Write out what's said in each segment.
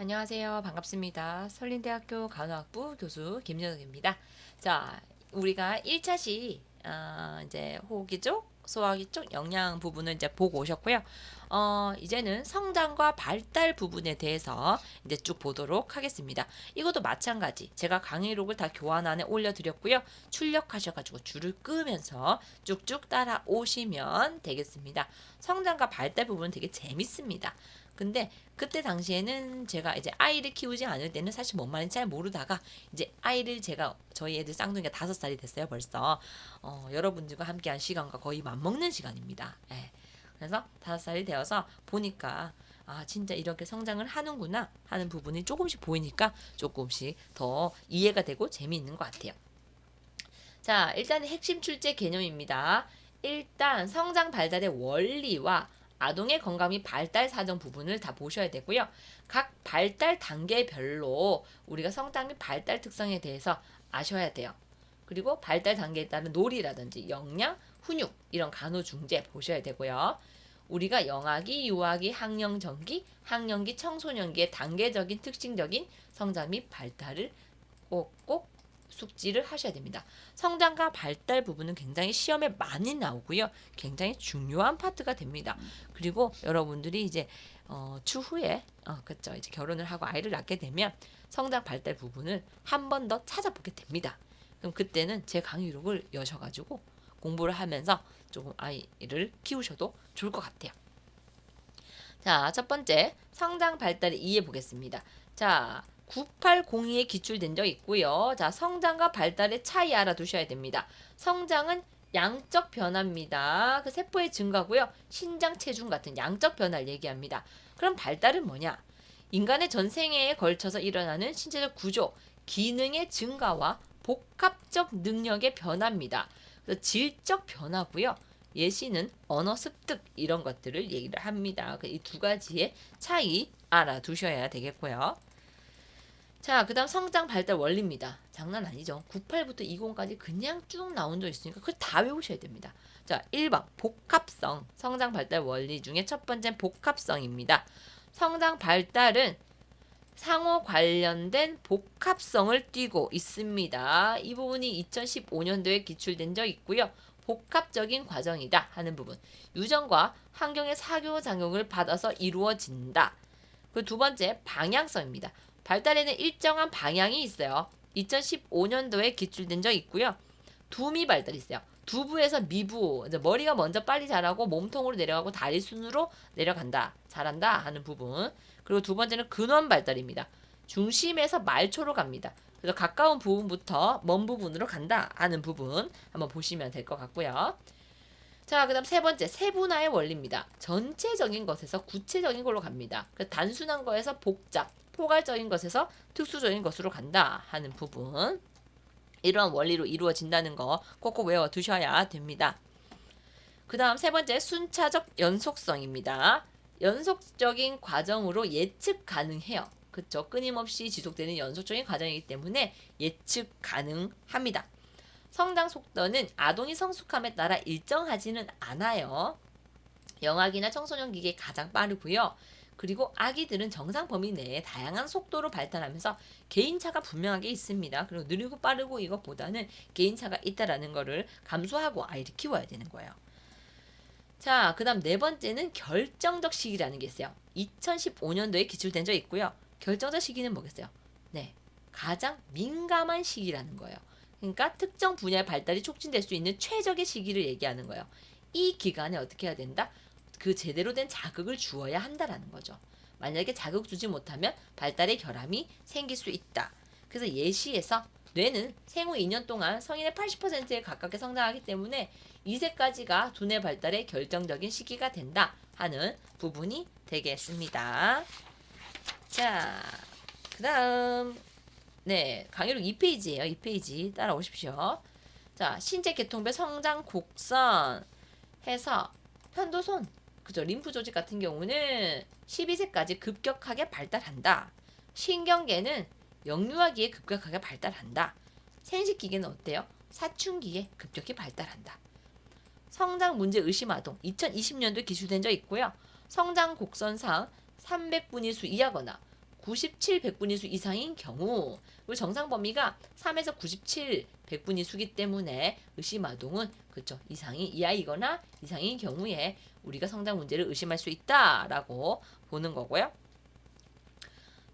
안녕하세요. 반갑습니다. 설린대학교 간호학부 교수 김여정입니다. 자, 우리가 1차시 이제 호기 쪽, 소화기 쪽 영양 부분을 이제 보고 오셨고요. 이제는 성장과 발달 부분에 대해서 이제 쭉 보도록 하겠습니다. 이것도 마찬가지. 제가 강의록을 다 교환안에 올려드렸고요. 출력하셔가지고 줄을 끄면서 쭉쭉 따라오시면 되겠습니다. 성장과 발달 부분은 되게 재밌습니다. 근데 그때 당시에는 제가 이제 아이를 키우지 않을 때는 사실 뭔 말인지 잘 모르다가 이제 아이를 제가 저희 애들 쌍둥이가 5살이 됐어요 벌써. 여러분들과 함께한 시간과 거의 맞먹는 시간입니다. 예. 그래서 5살이 되어서 보니까 아 진짜 이렇게 성장을 하는구나 하는 부분이 조금씩 보이니까 조금씩 더 이해가 되고 재미있는 것 같아요. 자, 일단 핵심 출제 개념입니다. 일단 성장 발달의 원리와 아동의 건강 및 발달 사정 부분을 다 보셔야 되고요. 각 발달 단계별로 우리가 성장 및 발달 특성에 대해서 아셔야 돼요. 그리고 발달 단계에 따른 놀이라든지 영양, 훈육 이런 간호중재 보셔야 되고요. 우리가 영아기, 유아기, 학령전기, 학령기, 청소년기의 단계적인 특징적인 성장 및 발달을 꼭 숙지를 하셔야 됩니다. 성장과 발달 부분은 굉장히 시험에 많이 나오고요. 굉장히 중요한 파트가 됩니다. 그리고 여러분들이 이제 추후에 그렇죠. 이제 결혼을 하고 아이를 낳게 되면 성장 발달 부분을 한 번 더 찾아보게 됩니다. 그럼 그때는 제 강의록을 여셔가지고 공부를 하면서 조금 아이를 키우셔도 좋을 것 같아요. 자, 첫 번째 성장 발달을 이해해 보겠습니다. 자, 9802에 기출된 적 있고요. 자, 성장과 발달의 차이 알아두셔야 됩니다. 성장은 양적 변화입니다. 그 세포의 증가고요. 신장, 체중 같은 양적 변화를 얘기합니다. 그럼 발달은 뭐냐? 인간의 전 생애에 걸쳐서 일어나는 신체적 구조, 기능의 증가와 복합적 능력의 변화입니다. 그래서 질적 변화고요. 예시는 언어 습득 이런 것들을 얘기를 합니다. 이 두 가지의 차이 알아두셔야 되겠고요. 자, 그 다음 성장 발달 원리입니다. 장난 아니죠. 98부터 20까지 그냥 쭉 나온 적 있으니까 그걸 다 외우셔야 됩니다. 자, 1번 복합성. 성장 발달 원리 중에 첫 번째는 복합성입니다. 성장 발달은 상호 관련된 복합성을 띠고 있습니다. 이 부분이 2015년도에 기출된 적 있고요. 복합적인 과정이다 하는 부분. 유전과 환경의 사교작용을 받아서 이루어진다. 그 두 번째 방향성입니다. 발달에는 일정한 방향이 있어요. 2015년도에 기출된 적 있고요. 두미 발달이 있어요. 두부에서 미부, 이제 머리가 먼저 빨리 자라고 몸통으로 내려가고 다리 순으로 내려간다, 자란다 하는 부분. 그리고 두 번째는 근원 발달입니다. 중심에서 말초로 갑니다. 그래서 가까운 부분부터 먼 부분으로 간다 하는 부분 한번 보시면 될 것 같고요. 자, 그 다음 세 번째, 세분화의 원리입니다. 전체적인 것에서 구체적인 걸로 갑니다. 그 단순한 거에서 복잡, 포괄적인 것에서 특수적인 것으로 간다 하는 부분. 이러한 원리로 이루어진다는 거 꼭꼭 외워두셔야 됩니다. 그 다음 세 번째, 순차적 연속성입니다. 연속적인 과정으로 예측 가능해요. 그쵸? 끊임없이 지속되는 연속적인 과정이기 때문에 예측 가능합니다. 성장 속도는 아동이 성숙함에 따라 일정하지는 않아요. 영아기나 청소년 기기에 가장 빠르고요. 그리고 아기들은 정상 범위 내에 다양한 속도로 발달하면서 개인차가 분명하게 있습니다. 그리고 느리고 빠르고 이것보다는 개인차가 있다라는 것을 감수하고 아이를 키워야 되는 거예요. 자, 그 다음 네 번째는 결정적 시기라는 게 있어요. 2015년도에 기출된 적 있고요. 결정적 시기는 뭐겠어요? 네, 가장 민감한 시기라는 거예요. 그러니까 특정 분야의 발달이 촉진될 수 있는 최적의 시기를 얘기하는 거예요. 이 기간에 어떻게 해야 된다? 그 제대로 된 자극을 주어야 한다라는 거죠. 만약에 자극 주지 못하면 발달의 결함이 생길 수 있다. 그래서 예시에서 뇌는 생후 2년 동안 성인의 80%에 가깝게 성장하기 때문에 2세까지가 두뇌 발달의 결정적인 시기가 된다 하는 부분이 되겠습니다. 자, 그 다음 네, 강의록 2페이지예요. 2페이지 따라오십시오. 자, 신체 계통별 성장 곡선 해서 편도손, 그죠? 림프 조직 같은 경우는 12세까지 급격하게 발달한다. 신경계는 영유아기에 급격하게 발달한다. 생식기계는 어때요? 사춘기에 급격히 발달한다. 성장 문제 의심 아동 2020년도에 기술된 적 있고요. 성장 곡선상 300분위 수 이하거나 97 백분위수 이상인 경우, 그리고 정상 범위가 3에서 97 백분위수기 때문에 의심아동은 그렇죠. 이하이거나 이상인 경우에 우리가 성장 문제를 의심할 수 있다라고 보는 거고요.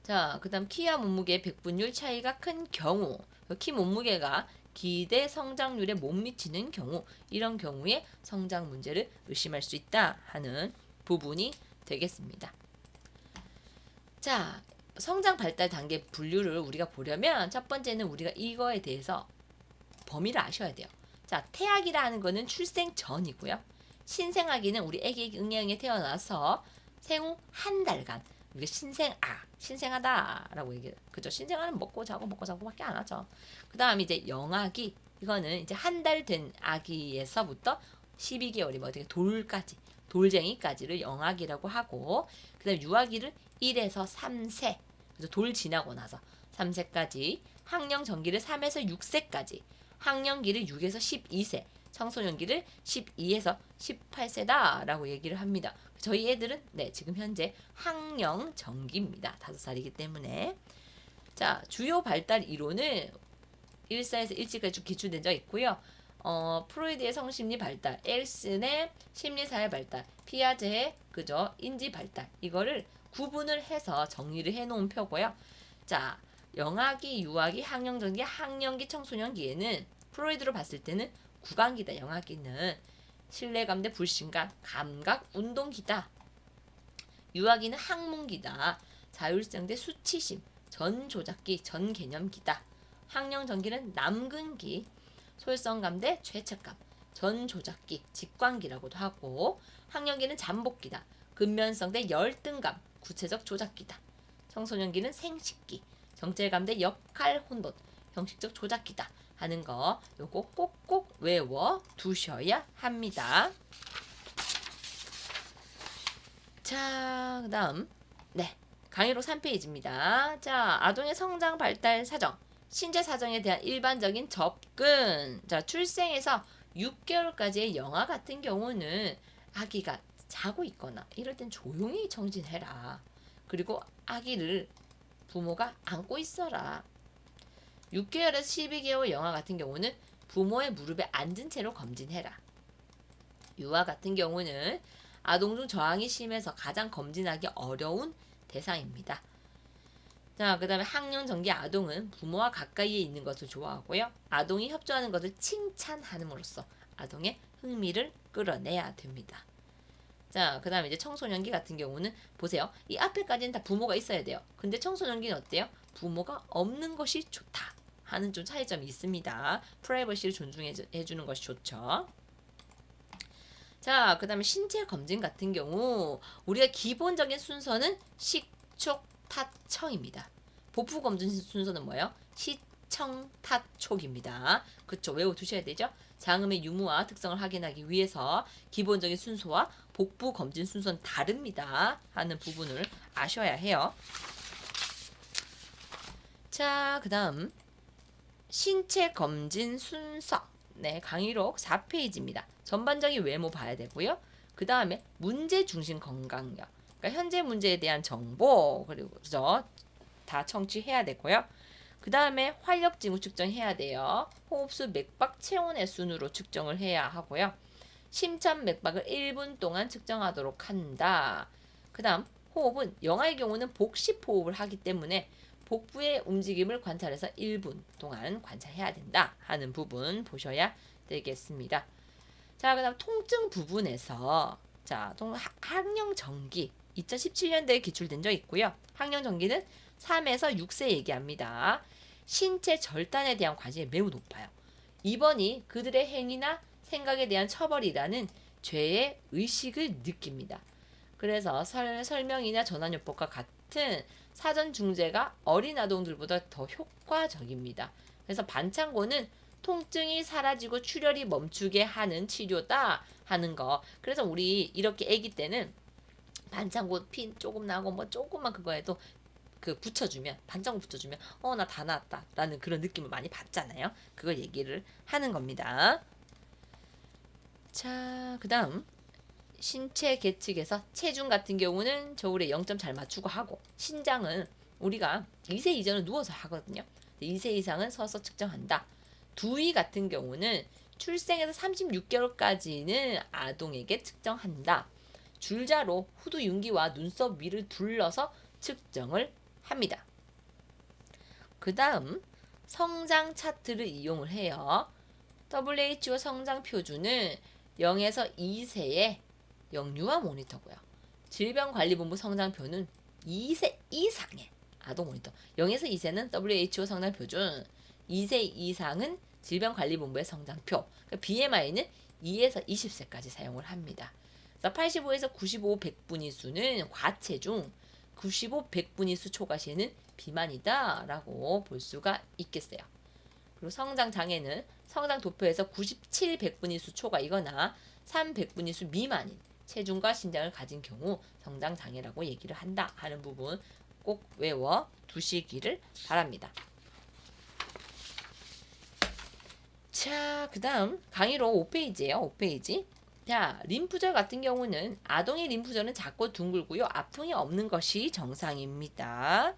자, 그다음 키와 몸무게 백분율 차이가 큰 경우, 키 몸무게가 기대 성장률에 못 미치는 경우, 이런 경우에 성장 문제를 의심할 수 있다 하는 부분이 되겠습니다. 자, 성장 발달 단계 분류를 우리가 보려면 첫 번째는 우리가 이거에 대해서 범위를 아셔야 돼요. 자, 태아기라는 거는 출생 전이고요. 신생아기는 우리 애기 응애응애 태어나서 생후 한 달간 우리가 신생하다라고 얘기해요. 그죠? 신생아는 먹고 자고밖에 안 하죠. 그 다음 이제 영아기, 이거는 이제 한 달 된 아기에서부터 12개월이면 어떻게 돌쟁이까지를 영아기라고 하고, 그 다음 유아기를 1에서 3세, 그래서 돌 지나고 나서 3세까지, 학령 전기를 3에서 6세까지, 학령기를 6에서 12세, 청소년기를 12에서 18세다라고 얘기를 합니다. 저희 애들은 지금 현재 학령 전기입니다. 5살이기 때문에. 자, 주요 발달 이론은 1사에서 1지까지 쭉 기출된 적 있고요. 프로이드의 성심리 발달, 엘슨의 심리사회 발달, 피아제의 그죠? 인지 발달, 이거를 구분을 해서 정리를 해놓은 표고요. 자, 영아기, 유아기, 학령전기, 학령기, 청소년기에는 프로이드로 봤을 때는 구강기다. 영아기는 신뢰감대 불신감, 감각, 운동기다. 유아기는 학문기다. 자율성대 수치심, 전조작기, 전개념기다. 학령전기는 남근기, 솔성감대 죄책감, 전조작기, 직관기라고도 하고, 학령기는 잠복기다. 근면성대 열등감, 구체적 조작기다. 청소년기는 생식기, 정체감대 역할 혼돈, 형식적 조작기다 하는 거 요거 꼭꼭 외워 두셔야 합니다. 자, 그다음 강의록 3페이지입니다. 자, 아동의 성장 발달 사정, 신체 사정에 대한 일반적인 접근. 자, 출생에서 6개월까지의 영아 같은 경우는 아기가 자고 있거나 이럴 땐 조용히 정진해라. 그리고 아기를 부모가 안고 있어라. 6개월에서 12개월 영아 같은 경우는 부모의 무릎에 앉은 채로 검진해라. 유아 같은 경우는 아동 중 저항이 심해서 가장 검진하기 어려운 대상입니다. 자, 그 다음에 학령전기 아동은 부모와 가까이에 있는 것을 좋아하고요. 아동이 협조하는 것을 칭찬함으로써 아동의 흥미를 끌어내야 됩니다. 자, 그 다음에 이제 청소년기 같은 경우는 보세요. 이 앞에까지는 다 부모가 있어야 돼요. 근데 청소년기는 어때요? 부모가 없는 것이 좋다 하는 좀 차이점이 있습니다. 프라이버시를 존중해 주는 것이 좋죠. 자, 그 다음에 신체 검진 같은 경우 우리가 기본적인 순서는 식촉타청입니다. 복부 검진 순서는 뭐예요? 시청타촉입니다. 그쵸? 외워두셔야 되죠? 장음의 유무와 특성을 확인하기 위해서 기본적인 순서와 복부 검진 순서는 다릅니다 하는 부분을 아셔야 해요. 자, 그 다음 신체 검진 순서, 강의록 4페이지입니다. 전반적인 외모 봐야 되고요. 그 다음에 문제 중심 건강력, 그러니까 현재 문제에 대한 정보, 그리고 그죠? 다 청취해야 되고요. 그 다음에 활력 징후 측정해야 돼요. 호흡수 맥박 체온의 순으로 측정을 해야 하고요. 심천 맥박을 1분 동안 측정하도록 한다. 그 다음 호흡은 영아의 경우는 복식 호흡을 하기 때문에 복부의 움직임을 관찰해서 1분 동안 관찰해야 된다 하는 부분 보셔야 되겠습니다. 자, 그 다음 통증 부분에서 자, 학령전기 2017년도에 기출된 적 있고요. 학령전기는 3에서 6세 얘기합니다. 신체 절단에 대한 관심이 매우 높아요. 2번이 그들의 행위나 생각에 대한 처벌이라는 죄의 의식을 느낍니다. 그래서 설명이나 전환요법과 같은 사전 중재가 어린 아동들보다 더 효과적입니다. 그래서 반창고는 통증이 사라지고 출혈이 멈추게 하는 치료다 하는 거. 그래서 우리 이렇게 아기 때는 반창고 피 조금 나고 뭐 조금만 그거 해도 그 붙여주면, 반창고 붙여주면 나 다 나았다 라는 그런 느낌을 많이 받잖아요. 그걸 얘기를 하는 겁니다. 자, 그 다음 신체 계측에서 체중 같은 경우는 저울에 0점 잘 맞추고 하고, 신장은 우리가 2세 이전은 누워서 하거든요. 2세 이상은 서서 측정한다. 두위 같은 경우는 출생에서 36개월까지는 아동에게 측정한다. 줄자로 후두 윤기와 눈썹 위를 둘러서 측정을 합니다. 그 다음 성장 차트를 이용을 해요. WHO 성장 표준은 0에서 2세의 영유아 모니터고요. 질병관리본부 성장표는 2세 이상의 아동 모니터. 0에서 2세는 WHO 성장 표준, 2세 이상은 질병관리본부의 성장표. 그러니까 BMI는 2에서 20세까지 사용을 합니다. 85에서 95 백분위수는 과체중, 95 백분위수 초과시에는 비만이다라고 볼 수가 있겠어요. 그리고 성장 장애는 성장 도표에서 97 백분위수 초과이거나 3 백분위수 미만인 체중과 신장을 가진 경우 성장 장애라고 얘기를 한다 하는 부분 꼭 외워 두시기를 바랍니다. 자, 그 다음 강의로 5페이지예요. 5페이지. 자, 림프절 같은 경우는 아동의 림프절은 작고 둥글고요. 압통이 없는 것이 정상입니다.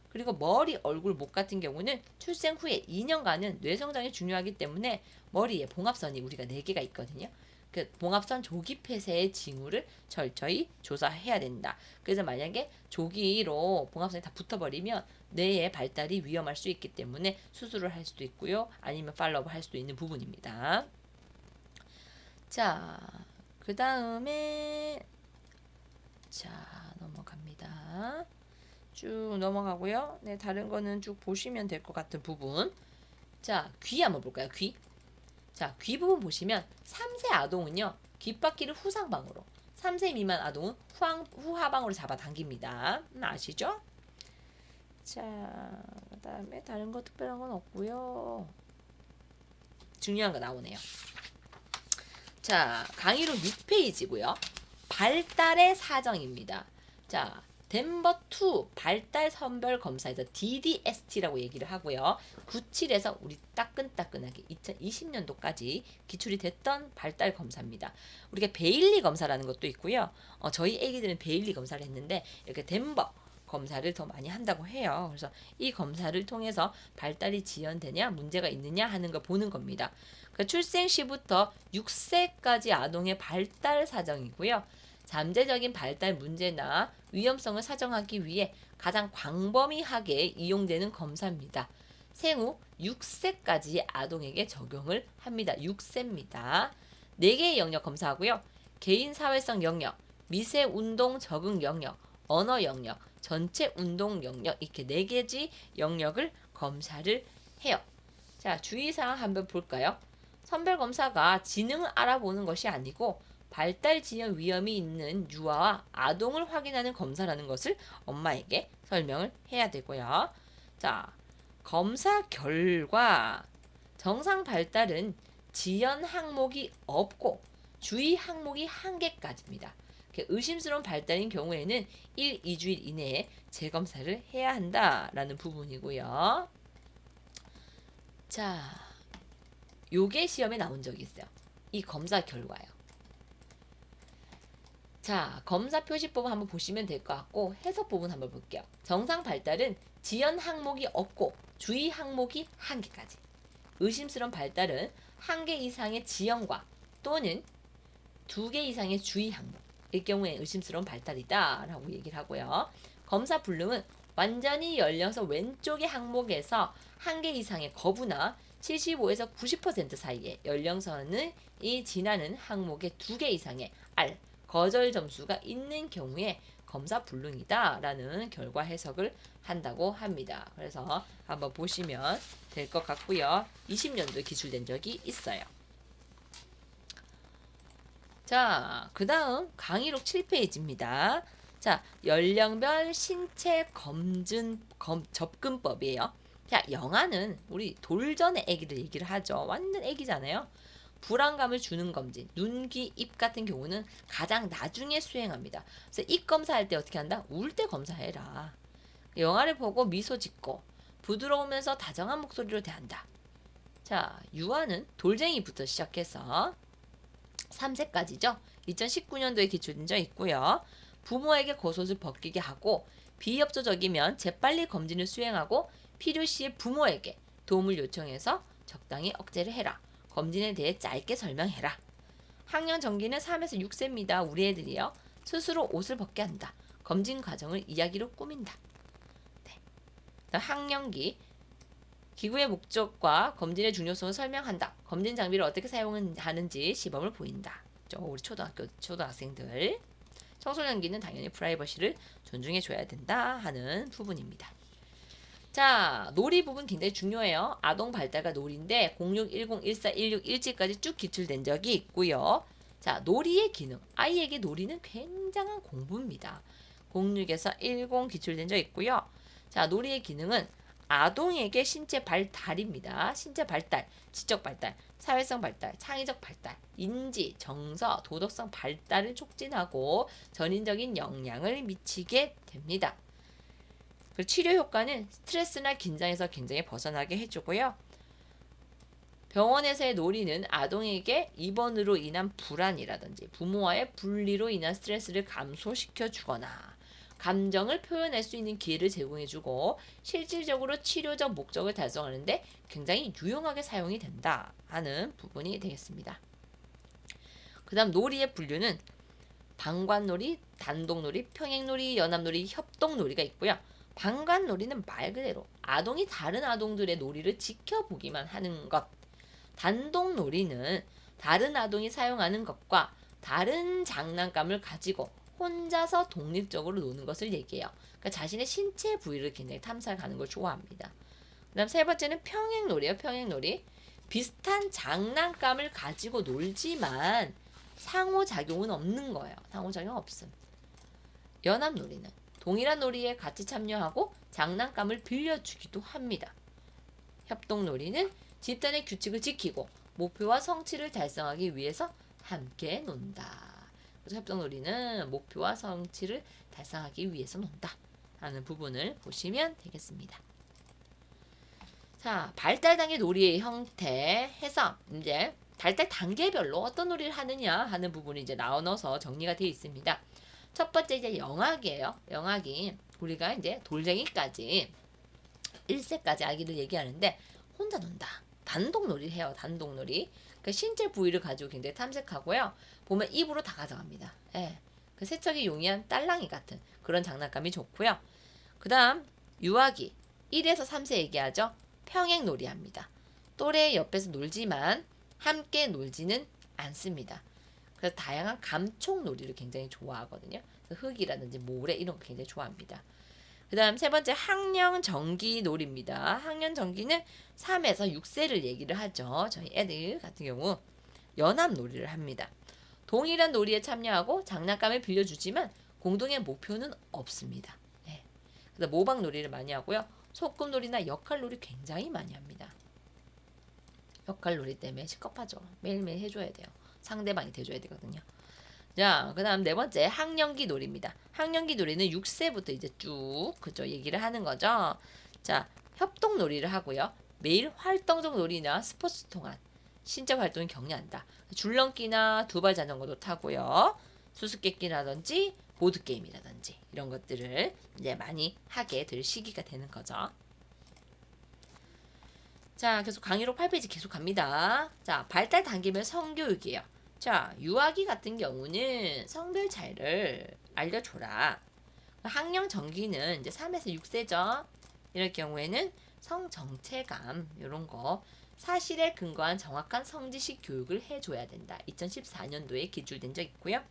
그리고 머리, 얼굴, 목 같은 경우는 출생 후에 2년간은 뇌성장이 중요하기 때문에 머리에 봉합선이 우리가 4개가 있거든요. 그 봉합선 조기 폐쇄의 징후를 철저히 조사해야 된다. 그래서 만약에 조기로 봉합선이 다 붙어버리면 뇌의 발달이 위험할 수 있기 때문에 수술을 할 수도 있고요. 아니면 팔로우업을 할 수도 있는 부분입니다. 자, 그 다음에 자, 넘어갑니다. 쭉 넘어가고요. 네, 다른 거는 쭉 보시면 될 것 같은 부분. 자, 귀 한번 볼까요? 귀. 자, 귀 부분 보시면 3세 아동은요. 귓바퀴를 후상방으로, 3세 미만 아동은 후하방으로 잡아당깁니다. 아시죠? 자, 그 다음에 다른 거 특별한 건 없고요. 중요한 거 나오네요. 자, 강의로 6페이지고요. 발달의 사정입니다. 자, 덴버2 발달 선별 검사에서 DDST라고 얘기를 하고요. 97에서 우리 따끈따끈하게 2020년도까지 기출이 됐던 발달 검사입니다. 우리가 베일리 검사라는 것도 있고요. 저희 애기들은 베일리 검사를 했는데 이렇게 덴버 검사를 더 많이 한다고 해요. 그래서 이 검사를 통해서 발달이 지연되냐 문제가 있느냐 하는 걸 보는 겁니다. 그러니까 출생 시부터 6세까지 아동의 발달 사정이고요. 잠재적인 발달 문제나 위험성을 사정하기 위해 가장 광범위하게 이용되는 검사입니다. 생후 6세까지 아동에게 적용을 합니다. 6세입니다. 4개의 영역 검사하고요. 개인 사회성 영역, 미세 운동 적응 영역, 언어 영역, 전체 운동 영역 이렇게 4개지 영역을 검사를 해요. 자, 주의사항 한번 볼까요? 선별검사가 지능을 알아보는 것이 아니고 발달 지연 위험이 있는 유아와 아동을 확인하는 검사라는 것을 엄마에게 설명을 해야 되고요. 자, 검사 결과 정상 발달은 지연 항목이 없고 주의 항목이 1개까지입니다. 의심스러운 발달인 경우에는 1, 2주일 이내에 재검사를 해야 한다라는 부분이고요. 자, 요게 시험에 나온 적이 있어요. 이 검사 결과요. 자, 검사 표시법 한번 보시면 될 것 같고 해석 부분 한번 볼게요. 정상 발달은 지연 항목이 없고 주의 항목이 1개까지. 의심스러운 발달은 1개 이상의 지연과 또는 2개 이상의 주의 항목일 경우에 의심스러운 발달이다 라고 얘기를 하고요. 검사 불능은 완전히 열려서 왼쪽의 항목에서 1개 이상의 거부나 75에서 90% 사이의 연령선이 지나는 항목의 2개 이상의 R, 거절 점수가 있는 경우에 검사 불능이다 라는 결과 해석을 한다고 합니다. 그래서 한번 보시면 될 것 같고요. 20년도에 기출된 적이 있어요. 자, 그 다음 강의록 7페이지입니다. 자, 연령별 신체 접근법이에요. 자, 영아는 우리 돌전의 애기를 얘기를 하죠. 완전 애기잖아요. 불안감을 주는 검진, 눈, 귀, 입 같은 경우는 가장 나중에 수행합니다. 그래서 입 검사할 때 어떻게 한다? 울 때 검사해라. 영화를 보고 미소 짓고 부드러우면서 다정한 목소리로 대한다. 자, 유아는 돌쟁이부터 시작해서 3세까지죠. 2019년도에 기출된 적 있고요. 부모에게 겉옷을 벗기게 하고 비협조적이면 재빨리 검진을 수행하고 필요시에 부모에게 도움을 요청해서 적당히 억제를 해라. 검진에 대해 짧게 설명해라. 학령 전기는 3에서 6세입니다. 우리 애들이요. 스스로 옷을 벗게 한다. 검진 과정을 이야기로 꾸민다. 네. 학령기 기구의 목적과 검진의 중요성을 설명한다. 검진 장비를 어떻게 사용하는지 시범을 보인다. 우리 초등학생들. 청소년기는 당연히 프라이버시를 존중해줘야 된다 하는 부분입니다. 자, 놀이 부분 굉장히 중요해요. 아동 발달과 놀이인데 06, 10, 14, 16, 17까지 쭉 기출된 적이 있고요. 자, 놀이의 기능. 아이에게 놀이는 굉장한 공부입니다. 06에서 10 기출된 적 있고요. 자, 놀이의 기능은 아동에게 신체 발달입니다. 신체 발달, 지적 발달, 사회성 발달, 창의적 발달, 인지, 정서, 도덕성 발달을 촉진하고 전인적인 영향을 미치게 됩니다. 그리고 치료 효과는 스트레스나 긴장에서 굉장히 벗어나게 해주고요. 병원에서의 놀이는 아동에게 입원으로 인한 불안이라든지 부모와의 분리로 인한 스트레스를 감소시켜 주거나 감정을 표현할 수 있는 기회를 제공해주고 실질적으로 치료적 목적을 달성하는데 굉장히 유용하게 사용이 된다 하는 부분이 되겠습니다. 그 다음 놀이의 분류는 방관놀이, 단독놀이, 평행놀이, 연합놀이, 협동놀이가 있고요. 방관놀이는 말 그대로 아동이 다른 아동들의 놀이를 지켜보기만 하는 것. 단독놀이는 다른 아동이 사용하는 것과 다른 장난감을 가지고 혼자서 독립적으로 노는 것을 얘기해요. 그러니까 자신의 신체 부위를 굉장히 탐색하는 걸 좋아합니다. 그 다음 세 번째는 평행놀이예요. 평행놀이. 비슷한 장난감을 가지고 놀지만 상호작용은 없는 거예요. 상호작용 없음. 연합놀이는 동일한 놀이에 같이 참여하고 장난감을 빌려주기도 합니다. 협동놀이는 집단의 규칙을 지키고 목표와 성취를 달성하기 위해서 함께 논다. 그래서 협동놀이는 목표와 성취를 달성하기 위해서 논다 하는 부분을 보시면 되겠습니다. 자, 발달 단계 놀이의 형태 해서 이제 발달 단계별로 어떤 놀이를 하느냐 하는 부분이 이제 나눠서 정리가 되어 있습니다. 첫 번째 이제 영악이에요. 영악이 우리가 이제 돌쟁이까지 1세까지 아기를 얘기하는데 혼자 논다. 단독놀이를 해요. 단독놀이. 그 신체 부위를 가지고 굉장히 탐색하고요. 보면 입으로 다 가져갑니다. 예. 그 세척이 용이한 딸랑이 같은 그런 장난감이 좋고요. 그 다음 유아기 1에서 3세 얘기하죠. 평행놀이 합니다. 또래 옆에서 놀지만 함께 놀지는 않습니다. 그래서 다양한 감촉놀이를 굉장히 좋아하거든요. 흙이라든지 모래 이런 거 굉장히 좋아합니다. 그 다음 세 번째 학령정기 놀이입니다. 학령정기는 3에서 6세를 얘기를 하죠. 저희 애들 같은 경우 연합놀이를 합니다. 동일한 놀이에 참여하고 장난감을 빌려주지만 공동의 목표는 없습니다. 네. 그래서 모방놀이를 많이 하고요. 소꿉놀이나 역할놀이 굉장히 많이 합니다. 역할놀이 때문에 시겁하죠. 매일매일 해줘야 돼요. 상대방이 돼줘야 되거든요. 자, 그 다음 네 번째 학령기 놀이입니다. 학령기 놀이는 6세부터 이제 쭉 그죠 얘기를 하는 거죠. 자, 협동놀이를 하고요. 매일 활동적 놀이나 스포츠 통한 신체 활동을 격려한다. 줄넘기나 두발 자전거도 타고요. 수수께끼라든지 보드게임이라든지 이런 것들을 이제 많이 하게 될 시기가 되는 거죠. 자, 계속 강의로 8페이지 계속 갑니다. 자, 발달 단계별 성교육이에요. 자, 유아기 같은 경우는 성별 차이를 알려줘라. 학령 전기는 이제 3에서 6세죠. 이럴 경우에는 성정체감 이런 거 사실에 근거한 정확한 성지식 교육을 해줘야 된다. 2014년도에 기출된 적 있고요.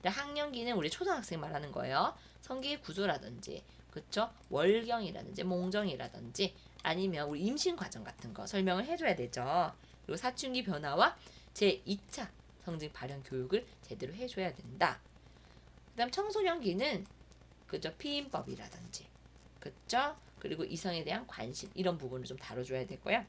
학령기는 우리 초등학생 말하는 거예요. 성기의 구조라든지 그쵸? 월경이라든지 몽정이라든지 아니면 우리 임신 과정 같은 거 설명을 해줘야 되죠. 그리고 사춘기 변화와 제2차 성징 발현 교육을 제대로 해줘야 된다. 그 다음 청소년기는 그죠? 피임법이라든지 그쵸? 그리고 이성에 대한 관심 이런 부분을 좀 다뤄줘야 되고요.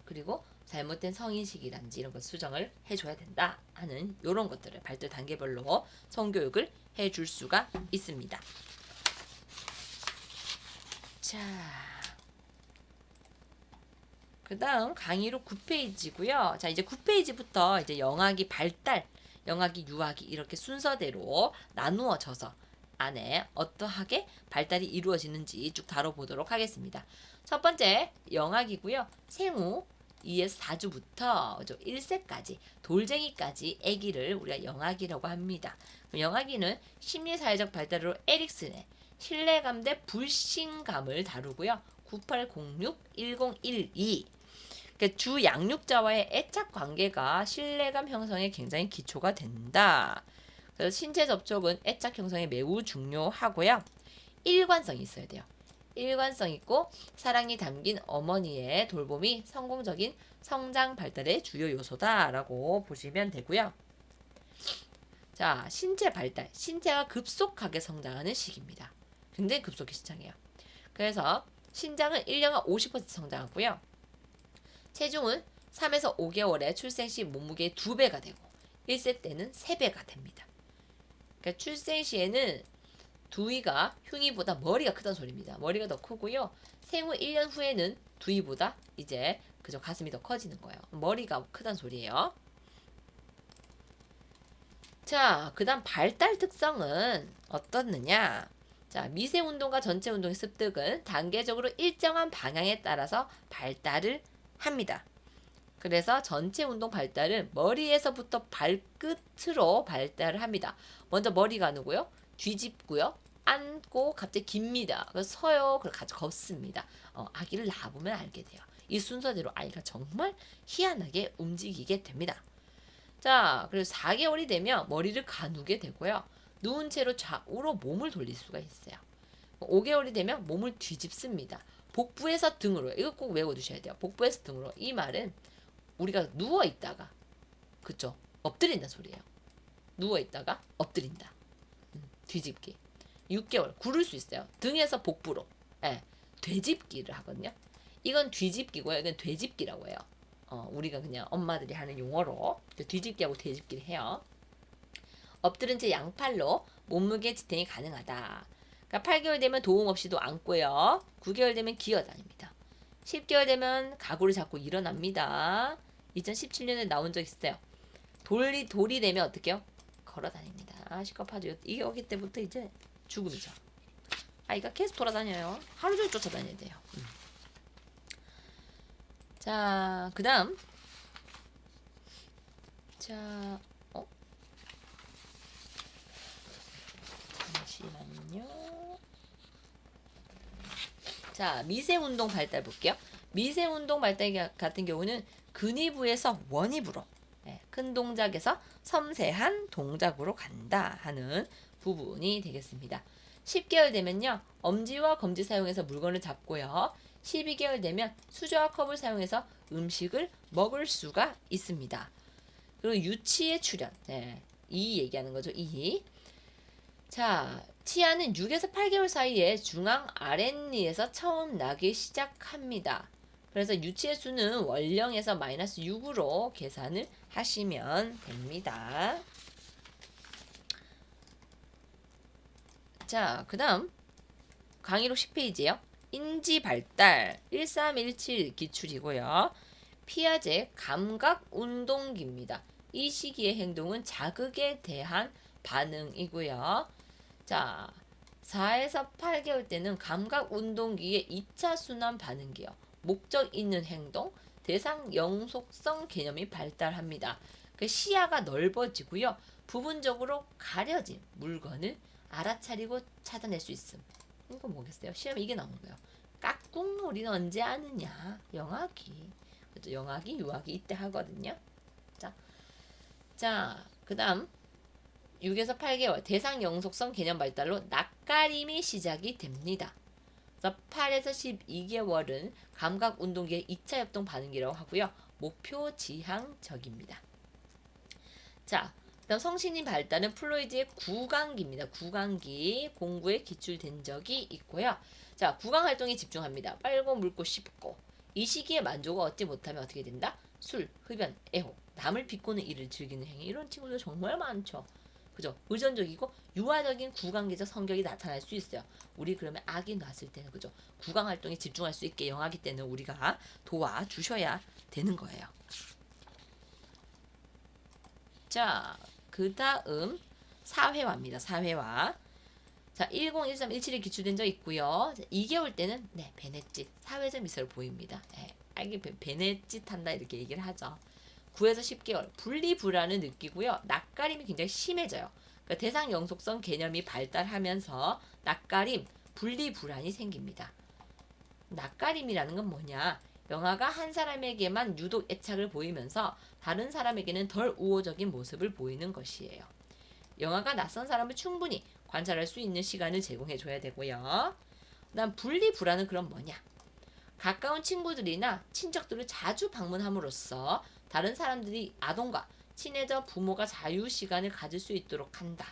그리고 잘못된 성인식이라든지 이런 것 수정을 해줘야 된다 하는 이런 것들을 발달 단계별로 성교육을 해줄 수가 있습니다. 자, 그 다음 강의로 9페이지고요. 자, 이제 9페이지부터 이제 영아기 발달, 영아기, 유아기 이렇게 순서대로 나누어져서 안에 어떠하게 발달이 이루어지는지 쭉 다뤄보도록 하겠습니다. 첫 번째 영악이고요. 생후 2에서 4주부터 1세까지 돌쟁이까지 아기를 우리가 영악이라고 합니다. 영악이는 심리사회적 발달으로 에릭슨의 신뢰감 대 불신감을 다루고요. 9806-1012 주 양육자와의 애착 관계가 신뢰감 형성에 굉장히 기초가 된다. 그래서 신체 접촉은 애착 형성에 매우 중요하고요. 일관성이 있어야 돼요. 일관성 있고 사랑이 담긴 어머니의 돌봄이 성공적인 성장 발달의 주요 요소다라고 보시면 되고요. 자, 신체 발달. 신체가 급속하게 성장하는 시기입니다. 굉장히 급속히 성장해요. 그래서 신장은 1년간 50% 성장하고요. 체중은 3에서 5개월에 출생 시 몸무게의 2배가 되고 1세 때는 3배가 됩니다. 그러니까 출생 시에는 두위가 흉이보다 머리가 크다는 소리입니다. 머리가 더 크고요. 생후 1년 후에는 두위보다 이제 그저 가슴이 더 커지는 거예요. 머리가 크다는 소리예요. 자, 그 다음 발달 특성은 어떻느냐? 자, 미세 운동과 전체 운동의 습득은 단계적으로 일정한 방향에 따라서 발달을 합니다. 그래서 전체 운동 발달은 머리에서부터 발끝으로 발달을 합니다. 먼저 머리가 누고요. 뒤집고요. 앉고 갑자기 깁니다. 그래서 서요. 그래서 같이 걷습니다. 아기를 낳아보면 알게 돼요. 이 순서대로 아이가 정말 희한하게 움직이게 됩니다. 자, 그래서 4개월이 되면 머리를 가누게 되고요. 누운 채로 좌우로 몸을 돌릴 수가 있어요. 5개월이 되면 몸을 뒤집습니다. 복부에서 등으로. 이거 꼭 외워두셔야 돼요. 복부에서 등으로. 이 말은 우리가 누워 있다가 그쵸? 엎드린다 소리예요. 누워 있다가 엎드린다. 뒤집기. 6개월 구를 수 있어요. 등에서 복부로. 예, 되짚기를 하거든요. 이건 뒤집기고요. 이건 되짚기라고 해요. 우리가 그냥 엄마들이 하는 용어로 뒤집기하고 되짚기를 해요. 엎드린 채 양팔로 몸무게 지탱이 가능하다. 그러니까 8개월 되면 도움 없이도 앉고요. 9개월 되면 기어다닙니다. 10개월 되면 가구를 잡고 일어납니다. 2017년에 나온 적 있어요. 돌이 되면 어떻게 해요? 걸어다닙니다. 시겁하죠. 이게 오기 때부터 이제 죽음이죠. 아이가 계속 돌아다녀요. 하루 종일 쫓아다녀야 돼요. 자, 그 다음. 자, 잠시만요. 자, 미세운동 발달 볼게요. 미세운동 발달 같은 경우는 근위부에서 원위부로 큰 동작에서 섬세한 동작으로 간다 하는 부분이 되겠습니다. 10개월 되면요. 엄지와 검지 사용해서 물건을 잡고요. 12개월 되면 수저와 컵을 사용해서 음식을 먹을 수가 있습니다. 그리고 유치의 출현. 이 얘기하는 거죠. 이. 자, 치아는 6에서 8개월 사이에 중앙 아랫니에서 처음 나기 시작합니다. 그래서 유치의 수는 원령에서 마이너스 6으로 계산을 하시면 됩니다. 자, 그 다음 강의록 10페이지요. 인지 발달 1317 기출이고요. 피아제 감각 운동기입니다. 이 시기의 행동은 자극에 대한 반응이고요. 자, 4에서 8개월 때는 감각 운동기의 2차 순환 반응기요. 목적 있는 행동, 대상 영속성 개념이 발달합니다. 그 시야가 넓어지고요. 부분적으로 가려진 물건을 알아차리고 찾아낼 수 있음. 이거 뭐겠어요? 시험에 이게 나오는 거예요. 깍꿍놀이는 언제 하느냐? 영아기. 그렇죠? 영아기, 유아기 이때 하거든요. 자, 그 다음 6에서 8개월 대상 영속성 개념 발달로 낯가림이 시작이 됩니다. 그래서 8에서 12개월은 감각 운동기의 2차 협동 반응기라고 하고요. 목표 지향적입니다. 자, 그다음 성신인 발달은 플로이드의 구강기입니다. 구강기 공부에 기출된 적이 있고요. 자, 구강 활동에 집중합니다. 빨고 물고 씹고. 이 시기에 만족을 얻지 못하면 어떻게 된다? 술, 흡연, 애호, 남을 비꼬는 일을 즐기는 행위. 이런 친구들 정말 많죠. 그죠? 의존적이고 유아적인 구강기적 성격이 나타날 수 있어요. 우리 그러면 아기 낳았을 때는 그죠? 구강 활동에 집중할 수 있게 영아기 때는 우리가 도와주셔야 되는 거예요. 자, 그 다음 사회화입니다. 사회화. 자, 1013, 17이 기출된 적 있고요. 2개월 때는 네, 베넷짓, 사회적 미소를 보입니다. 네, 이게 베넷짓 한다 이렇게 얘기를 하죠. 9에서 10개월 분리불안을 느끼고요. 낯가림이 굉장히 심해져요. 그러니까 대상 영속성 개념이 발달하면서 낯가림, 분리불안이 생깁니다. 낯가림이라는 건 뭐냐? 영아가 한 사람에게만 유독 애착을 보이면서 다른 사람에게는 덜 우호적인 모습을 보이는 것이에요. 영아가 낯선 사람을 충분히 관찰할 수 있는 시간을 제공해 줘야 되고요. 그다음 분리불안은 그럼 뭐냐? 가까운 친구들이나 친척들을 자주 방문함으로써 다른 사람들이 아동과 친해져 부모가 자유 시간을 가질 수 있도록 한다.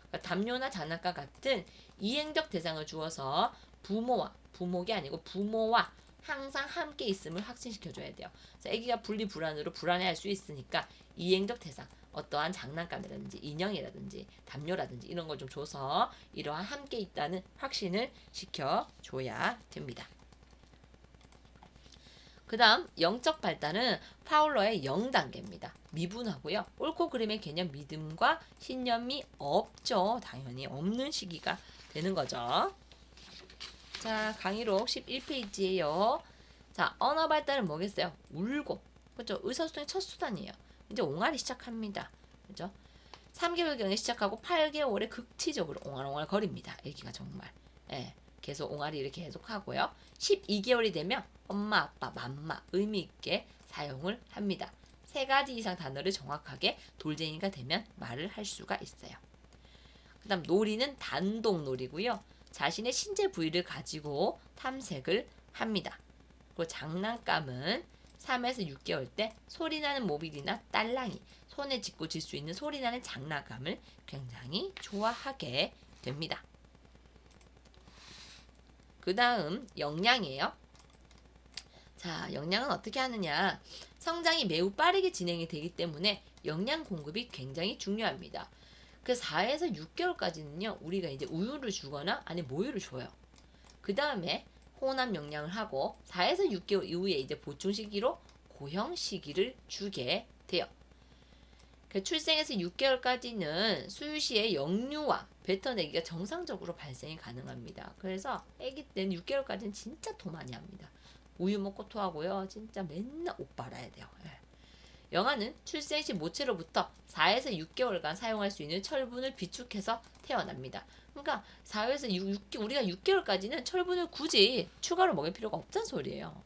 그러니까 담요나 장난감 같은 이행적 대상을 주어서 부모가 아니고 부모와 항상 함께 있음을 확신시켜줘야 돼요. 그래서 아기가 분리불안으로 불안해할 수 있으니까 이행적 대상, 어떠한 장난감이라든지 인형이라든지 담요라든지 이런 걸 좀 줘서 이러한 함께 있다는 확신을 시켜줘야 됩니다. 그 다음 영적 발달은 파울러의 0단계입니다. 미분하고요. 옳고 그름의 개념 믿음과 신념이 없죠. 당연히 없는 시기가 되는 거죠. 자, 강의록 11페이지예요. 자, 언어 발달은 뭐겠어요? 울고. 그렇죠? 의사소통의 첫 수단이에요. 이제 옹알이 시작합니다. 그렇죠? 3개월경에 시작하고 8개월에 극치적으로 옹알옹알 거립니다. 애기가 정말. 예. 계속 옹알이 이렇게 계속 하고요. 12개월이 되면 엄마, 아빠, 맘마 의미 있게 사용을 합니다. 3가지 이상 단어를 정확하게 돌쟁이가 되면 말을 할 수가 있어요. 그 다음 놀이는 단독놀이고요. 자신의 신체 부위를 가지고 탐색을 합니다. 그리고 장난감은 3에서 6개월 때 소리나는 모빌이나 딸랑이, 손에 짚고 질 수 있는 소리나는 장난감을 굉장히 좋아하게 됩니다. 그 다음 영양이에요. 자, 영양은 어떻게 하느냐? 성장이 매우 빠르게 진행이 되기 때문에 영양 공급이 굉장히 중요합니다. 그 4에서 6개월까지는요, 우리가 이제 우유를 주거나 아니면 모유를 줘요. 그 다음에 혼합 영양을 하고 4에서 6개월 이후에 이제 보충 시기로 고형 시기를 주게 돼요. 그 출생에서 6개월까지는 수유 시에 영유아, 뱉어내기가 정상적으로 발생이 가능합니다. 그래서 아기 때는 6개월까지는 진짜 토 많이 합니다. 우유 먹고 토하고요. 진짜 맨날 옷 빨아야 돼요. 예. 영아는 출생 시 모체로부터 4에서 6개월간 사용할 수 있는 철분을 비축해서 태어납니다. 그러니까 4에서 6, 우리가 6개월까지는 철분을 굳이 추가로 먹을 필요가 없다는 소리예요.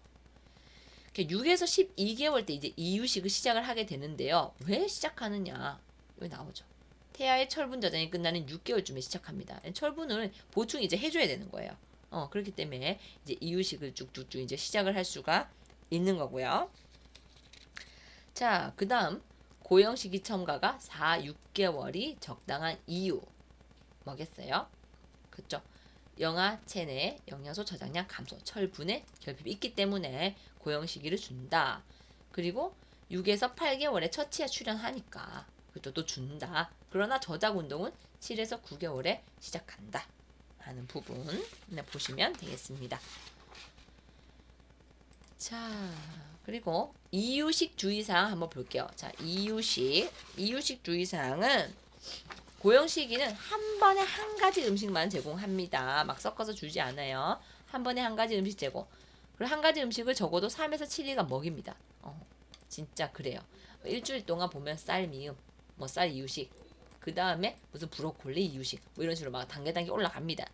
6에서 12개월 때 이제 이유식을 시작을 하게 되는데요. 왜 시작하느냐? 여기 나오죠. 태아의 철분 저장이 끝나는 6개월쯤에 시작합니다. 철분을 보충 이제 해줘야 되는 거예요. 그렇기 때문에 이제 이유식을 쭉쭉쭉 이제 시작을 할 수가 있는 거고요. 자, 그 다음 고형 시기 첨가가 4, 6개월이 적당한 이유 뭐겠어요? 그쵸? 영아 체내 영양소 저장량 감소, 철분의 결핍이 있기 때문에 고형 시기를 준다. 그리고 6에서 8개월에 처치에 출현하니까 그것도 준다. 그러나 저작 운동은 7에서 9개월에 시작한다 하는 부분 보시면 되겠습니다. 자, 그리고 이유식 주의사항 한번 볼게요. 자, 이유식 주의사항은 고형 시기는 한 번에 한 가지 음식만 제공합니다. 막 섞어서 주지 않아요. 한 번에 한 가지 음식 제공. 그리고 한 가지 음식을 적어도 3에서 7일간 먹입니다. 진짜 그래요. 일주일 동안 보면 쌀 미음, 뭐 쌀 이유식, 그 다음에 무슨 브로콜리 이유식, 뭐 이런 식으로 막 단계 올라갑니다.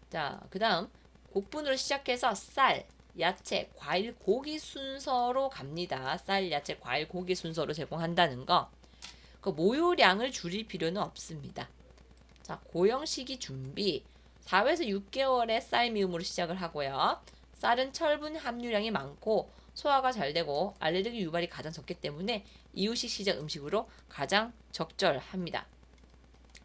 자, 그 다음 곡분으로 시작해서 쌀, 야채, 과일, 고기 순서로 갑니다. 쌀, 야채, 과일, 고기 순서로 제공한다는 거. 그 모유량을 줄일 필요는 없습니다. 자, 고형 시기 준비. 4에서 6개월에 쌀 미음으로 시작을 하고요. 쌀은 철분 함유량이 많고 소화가 잘 되고 알레르기 유발이 가장 적기 때문에 이유식 시작 음식으로 가장 적절합니다.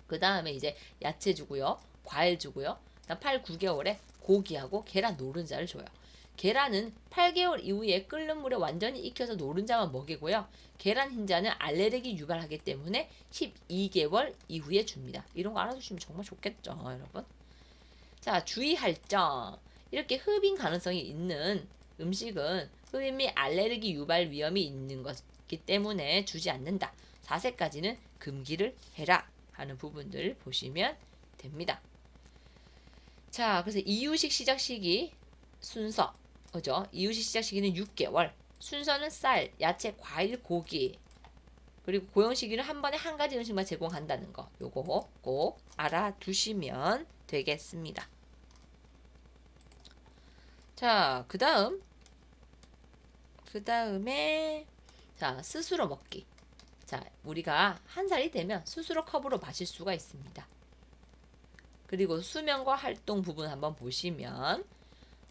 그 다음에 이제 야채 주고요. 과일 주고요. 8, 9개월에 고기하고 계란 노른자를 줘요. 계란은 8개월 이후에 끓는 물에 완전히 익혀서 노른자만 먹이고요. 계란 흰자는 알레르기 유발하기 때문에 12개월 이후에 줍니다. 이런 거 알아두시면 정말 좋겠죠, 여러분. 자, 주의할 점. 이렇게 흡인 가능성이 있는 음식은 흡인 및 알레르기 유발 위험이 있는 것이기 때문에 주지 않는다. 4세까지는 금기를 해라 하는 부분들 보시면 됩니다. 자, 그래서 이유식 시작 시기 순서, 그죠? 이유식 시작 시기는 6개월, 순서는 쌀, 야채, 과일, 고기, 그리고 고용 시기는 한 번에 한 가지 음식만 제공한다는 거, 요거 꼭 알아두시면 되겠습니다. 자, 그 다음에 자, 스스로 먹기. 자, 우리가 한 살이 되면 스스로 컵으로 마실 수가 있습니다. 그리고 수면과 활동 부분 한번 보시면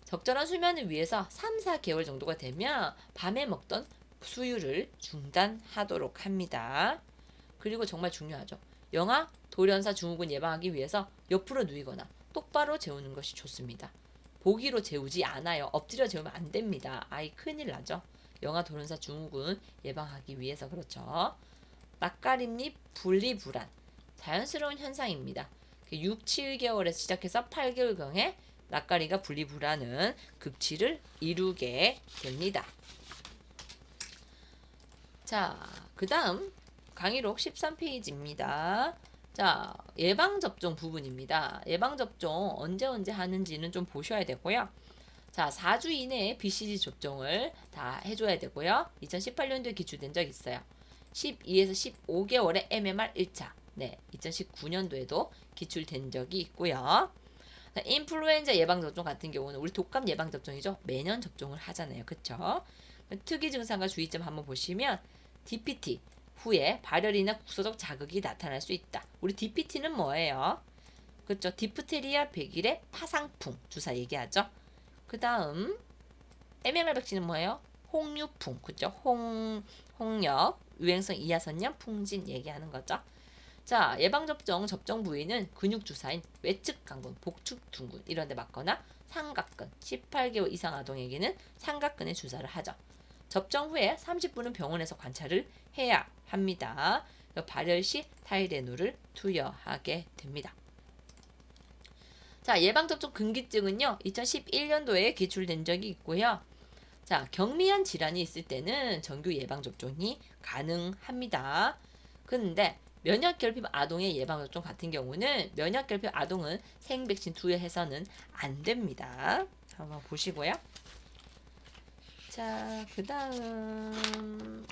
적절한 수면을 위해서 3, 4개월 정도가 되면 밤에 먹던 수유를 중단하도록 합니다. 그리고 정말 중요하죠. 영아, 돌연사 증후군 예방하기 위해서 옆으로 누이거나 똑바로 재우는 것이 좋습니다. 보기로 재우지 않아요. 엎드려 재우면 안 됩니다. 아이 큰일 나죠. 영아, 돌연사 증후군 예방하기 위해서 그렇죠. 낯가림잎 분리불안 자연스러운 현상입니다. 6, 7개월에서 시작해서 8개월경에 낯가리가 분리불안은 극치를 이루게 됩니다. 자, 그 다음 강의록 13페이지입니다. 자, 예방접종 부분입니다. 예방접종 언제 하는지는 좀 보셔야 되고요. 자, 4주 이내에 BCG 접종을 다 해줘야 되고요. 2018년도에 기출된 적 있어요. 12에서 15개월에 MMR 1차. 네, 2019년도에도 기출된 적이 있고요. 인플루엔자 예방접종 같은 경우는 우리 독감 예방접종이죠. 매년 접종을 하잖아요. 그쵸? 특이 증상과 주의점 한번 보시면 DPT 후에 발열이나 국소적 자극이 나타날 수 있다. 우리 DPT는 뭐예요? 그렇죠. 디프테리아 백일의 파상풍 주사 얘기하죠. 그 다음 MMR 백신은 뭐예요? 홍유풍, 그죠? 홍역, 유행성 이하선염, 풍진 얘기하는 거죠. 자, 예방접종 접종 부위는 근육주사인 외측 강근, 복축 둔근 이런 데 맞거나 삼각근, 18개월 이상 아동에게는 삼각근에 주사를 하죠. 접종 후에 30분은 병원에서 관찰을 해야 합니다. 발열 시 타이레놀을 투여하게 됩니다. 자, 예방접종 금기증은요. 2011년도에 기출된 적이 있고요. 자, 경미한 질환이 있을 때는 정규 예방접종이 가능합니다. 근데 면역결핍 아동의 예방접종 같은 경우는 면역결핍 아동은 생백신 투여해서는 안 됩니다. 한번 보시고요. 자, 그 다음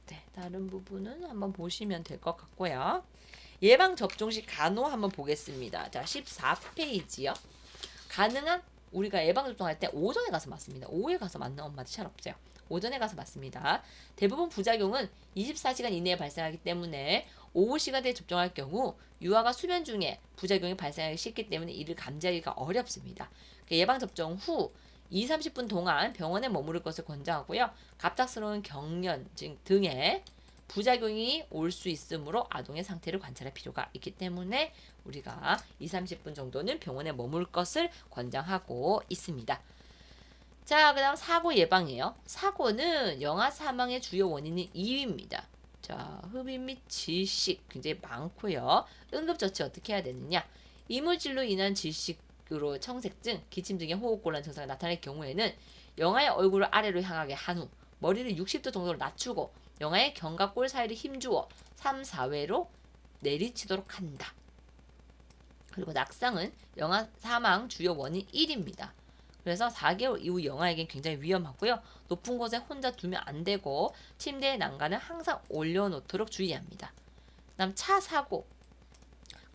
네, 다른 부분은 한번 보시면 될 것 같고요. 예방접종 시 간호 한번 보겠습니다. 자, 14페이지요. 가능한 우리가 예방접종할 때 오전에 가서 맞습니다. 오후에 가서 맞는 엄마들 잘 없어요. 오전에 가서 맞습니다. 대부분 부작용은 24시간 이내에 발생하기 때문에 오후 시간대에 접종할 경우 유아가 수면 중에 부작용이 발생하기 쉽기 때문에 이를 감지하기가 어렵습니다. 예방접종 후 2, 30분 동안 병원에 머무를 것을 권장하고요. 갑작스러운 경련증 등의 부작용이 올 수 있으므로 아동의 상태를 관찰할 필요가 있기 때문에 우리가 2, 30분 정도는 병원에 머물 것을 권장하고 있습니다. 자, 그 다음 사고 예방이에요. 사고는 영아 사망의 주요 원인이 2위입니다. 자, 흡입 및 질식 굉장히 많고요. 응급조치 어떻게 해야 되느냐. 이물질로 인한 질식으로 청색증, 기침 등의 호흡곤란 증상이 나타날 경우에는 영아의 얼굴을 아래로 향하게 한 후 머리를 60도 정도로 낮추고 영아의 견과 꼴 사이를 힘주어 3, 4회로 내리치도록 한다. 그리고 낙상은 영아 사망 주요 원인 1입니다. 그래서 4개월 이후 영아에겐 굉장히 위험하고요. 높은 곳에 혼자 두면 안 되고 침대의 난간을 항상 올려놓도록 주의합니다. 그다음 차 사고,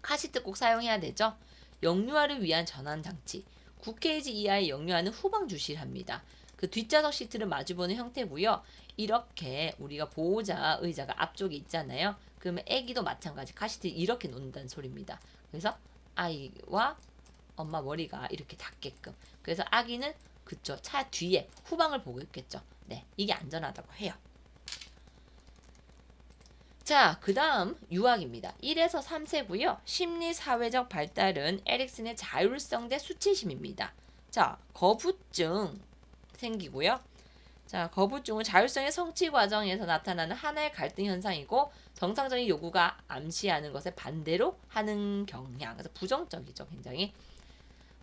카시트 꼭 사용해야 되죠. 영유아를 위한 전환장치, 9kg 이하의 영유아는 후방 주시를 합니다. 그 뒷좌석 시트를 마주보는 형태고요. 이렇게 우리가 보호자 의자가 앞쪽에 있잖아요. 그러면 아기도 마찬가지 카시트 이렇게 놓는다는 소리입니다. 그래서 아이와 엄마 머리가 이렇게 닿게끔. 그래서 아기는 그쵸 차 뒤에 후방을 보고 있겠죠. 네, 이게 안전하다고 해요. 자, 그 다음 유학입니다. 1에서 3세고요. 심리사회적 발달은 에릭슨의 자율성 대 수치심입니다. 자, 거부증 생기고요. 자, 거부증은 자율성의 성취 과정에서 나타나는 하나의 갈등 현상이고 정상적인 요구가 암시하는 것에 반대로 하는 경향. 그래서 부정적이죠, 굉장히.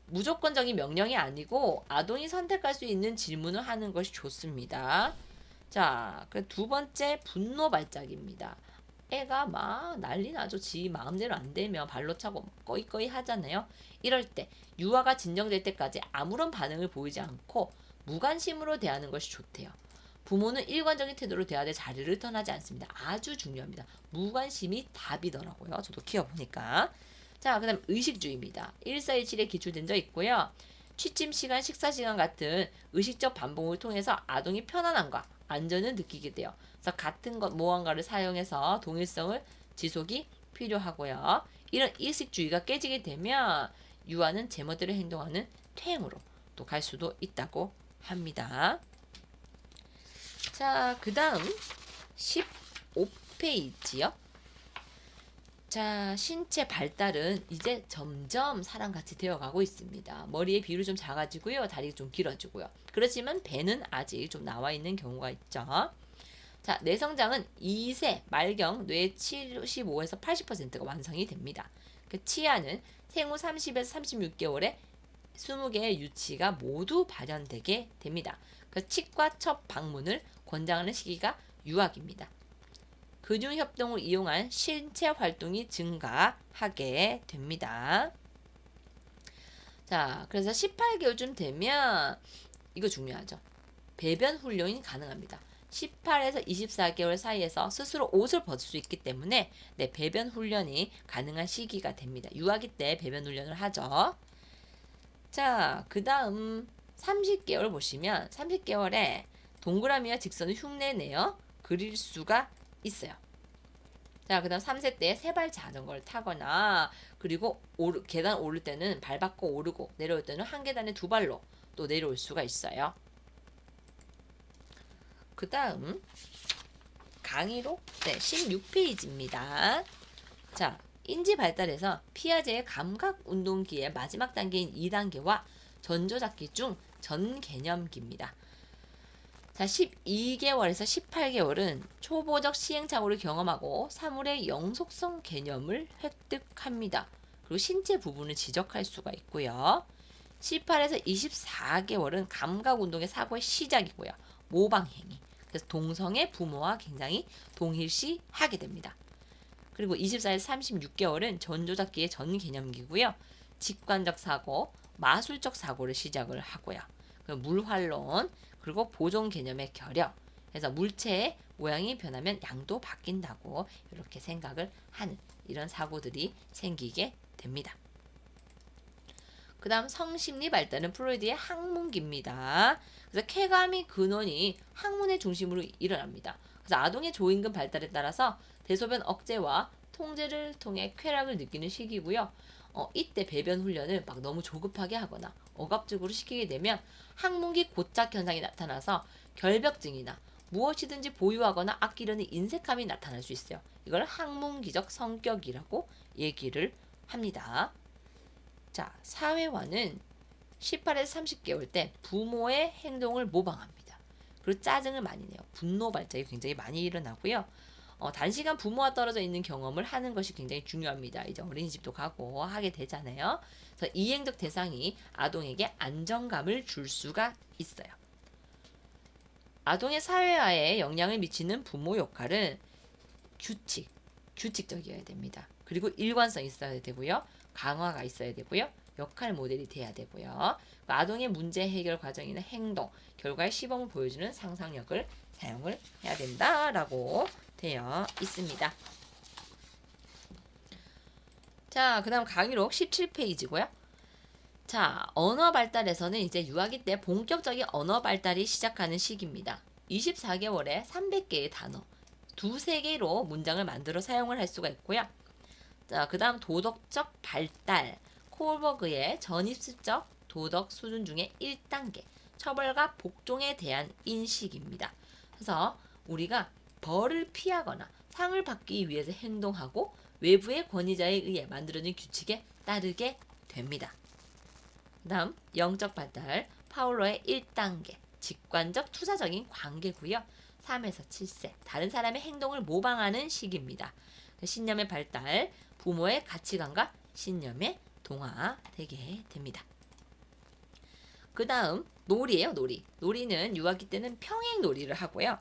무조건적인 명령이 아니고 아동이 선택할 수 있는 질문을 하는 것이 좋습니다. 자, 그 두 번째 분노 발작입니다. 애가 막 난리 나죠. 지 마음대로 안 되면 발로 차고 꺼이꺼이 하잖아요. 이럴 때 유아가 진정될 때까지 아무런 반응을 보이지 않고 무관심으로 대하는 것이 좋대요. 부모는 일관적인 태도로 대하되 자리를 떠나지 않습니다. 아주 중요합니다. 무관심이 답이더라고요. 저도 키워보니까. 자, 그 다음 의식주의입니다. 1417에 기출된 적 있고요. 취침 시간, 식사 시간 같은 의식적 반복을 통해서 아동이 편안함과 안전을 느끼게 돼요. 그래서 같은 것 무언가를 사용해서 동일성을 지속이 필요하고요. 이런 의식주의가 깨지게 되면 유아는 제멋대로 행동하는 퇴행으로 또 갈 수도 있다고 합니다. 자, 그 다음 15페이지요. 자, 신체 발달은 이제 점점 사람같이 되어가고 있습니다. 머리의 비율이 좀 작아지고요. 다리가 좀 길어지고요. 그렇지만 배는 아직 좀 나와 있는 경우가 있죠. 자, 뇌성장은 2세 말경 뇌의 75에서 80%가 완성이 됩니다. 그 치아는 생후 30에서 36개월에 20개의 유치가 모두 발현되게 됩니다. 그 치과 첫 방문을 권장하는 시기가 유학입니다. 근육협동을 이용한 신체 활동이 증가하게 됩니다. 자, 그래서 18개월쯤 되면 이거 중요하죠. 배변 훈련이 가능합니다. 18에서 24개월 사이에서 스스로 옷을 벗을 수 있기 때문에 네, 배변 훈련이 가능한 시기가 됩니다. 유아기 때 배변 훈련을 하죠. 자, 그 다음 30개월 보시면 30개월에 동그라미와 직선을 흉내내어 그릴 수가 있어요. 자, 그 다음 3세 때 세발 자전거를 타거나 그리고 계단 오를 때는 발 받고 오르고 내려올 때는 한 계단에 두 발로 또 내려올 수가 있어요. 그 다음 강의록 16페이지입니다. 자, 인지 발달에서 피아제의 감각 운동기의 마지막 단계인 2단계와 전조잡기 중 전개념기입니다. 자, 12개월에서 18개월은 초보적 시행착오를 경험하고 사물의 영속성 개념을 획득합니다. 그리고 신체 부분을 지적할 수가 있고요. 18에서 24개월은 감각 운동의 사고의 시작이고요. 모방행위. 그래서 동성의 부모와 굉장히 동일시 하게 됩니다. 그리고 24에서 36개월은 전조잡기의 전 개념기고요. 직관적 사고, 마술적 사고를 시작을 하고요. 물활론, 그리고 보존 개념의 결여. 그래서 물체의 모양이 변하면 양도 바뀐다고 이렇게 생각을 하는 이런 사고들이 생기게 됩니다. 그 다음 성심리 발달은 프로이드의 학문기입니다. 그래서 쾌감이 근원이 학문의 중심으로 일어납니다. 그래서 아동의 조임금 발달에 따라서 대소변 억제와 통제를 통해 쾌락을 느끼는 시기고요. 이때 배변 훈련을 막 너무 조급하게 하거나 억압적으로 시키게 되면 항문기 고착 현상이 나타나서 결벽증이나 무엇이든지 보유하거나 아끼려는 인색함이 나타날 수 있어요. 이걸 항문기적 성격이라고 얘기를 합니다. 자, 사회화는 18에서 30개월 때 부모의 행동을 모방합니다. 그리고 짜증을 많이 내요. 분노 발작이 굉장히 많이 일어나고요. 단시간 부모와 떨어져 있는 경험을 하는 것이 굉장히 중요합니다. 이제 어린이집도 가고 하게 되잖아요. 그래서 이행적 대상이 아동에게 안정감을 줄 수가 있어요. 아동의 사회화에 영향을 미치는 부모 역할은 규칙적이어야 됩니다. 그리고 일관성 있어야 되고요. 강화가 있어야 되고요. 역할 모델이 돼야 되고요. 아동의 문제 해결 과정이나 행동, 결과의 시범을 보여주는 상상력을 사용을 해야 된다라고 되어 있습니다. 자, 그 다음 강의록 17페이지고요. 자, 언어 발달에서는 이제 유아기 때 본격적인 언어 발달이 시작하는 시기입니다. 24개월에 300개의 단어, 두세 개로 문장을 만들어 사용을 할 수가 있고요. 자, 그 다음 도덕적 발달, 콜버그의 전입습적 도덕 수준 중에 1단계, 처벌과 복종에 대한 인식입니다. 그래서 우리가 벌을 피하거나 상을 받기 위해서 행동하고 외부의 권위자에 의해 만들어진 규칙에 따르게 됩니다. 그 다음 영적 발달, 파울러의 1단계, 직관적 투사적인 관계고요. 3에서 7세, 다른 사람의 행동을 모방하는 시기입니다. 신념의 발달, 부모의 가치관과 신념에 동화되게 됩니다. 그 다음 놀이에요. 놀이. 놀이는 유아기 때는 평행놀이를 하고요.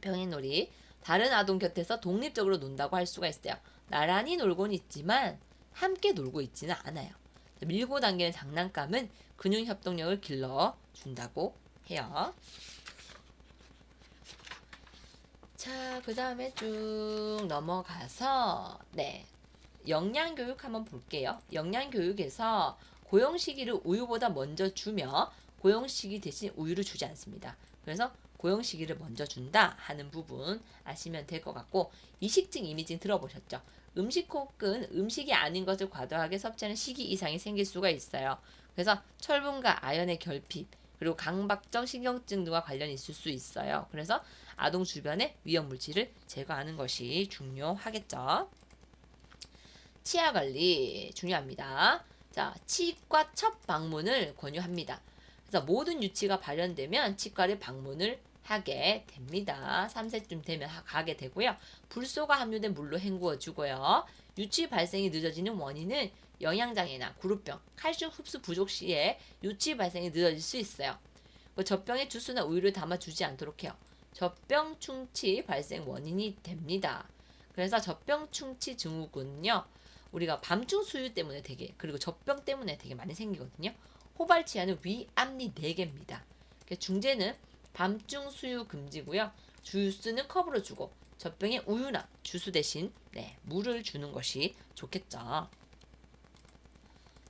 평행놀이, 다른 아동 곁에서 독립적으로 논다고 할 수가 있어요. 나란히 놀고는 있지만 함께 놀고 있지는 않아요. 밀고 당기는 장난감은 근육 협동력을 길러준다고 해요. 자, 그 다음에 쭉 넘어가서 영양교육 한번 볼게요. 영양교육에서 고용시기를 우유보다 먼저 주며 고용시기 대신 우유를 주지 않습니다. 그래서 고용시기를 먼저 준다 하는 부분 아시면 될 것 같고, 이식증, 이미징 들어보셨죠? 음식 혹은 음식이 아닌 것을 과도하게 섭취하는 식이 이상이 생길 수가 있어요. 그래서 철분과 아연의 결핍, 그리고 강박적 신경증 등과 관련이 있을 수 있어요. 그래서 아동 주변의 위험 물질을 제거하는 것이 중요하겠죠. 치아 관리 중요합니다. 자, 치과 첫 방문을 권유합니다. 그래서 모든 유치가 발현되면 치과를 방문을 하게 됩니다. 3세쯤 되면 가게 되고요. 불소가 함유된 물로 헹구어 주고요. 유치 발생이 늦어지는 원인은 영양장애나 구루병, 칼슘 흡수 부족 시에 유치 발생이 늦어질 수 있어요. 젖병에 주스나 우유를 담아 주지 않도록 해요. 젖병 충치 발생 원인이 됩니다. 그래서 젖병 충치 증후군은요, 우리가 밤중 수유 때문에 그리고 젖병 때문에 되게 많이 생기거든요. 호발치아는 위암니 4개입니다. 중재는 밤중 수유 금지고요. 주스는 컵으로 주고 젖병에 우유나 주스 대신 물을 주는 것이 좋겠죠.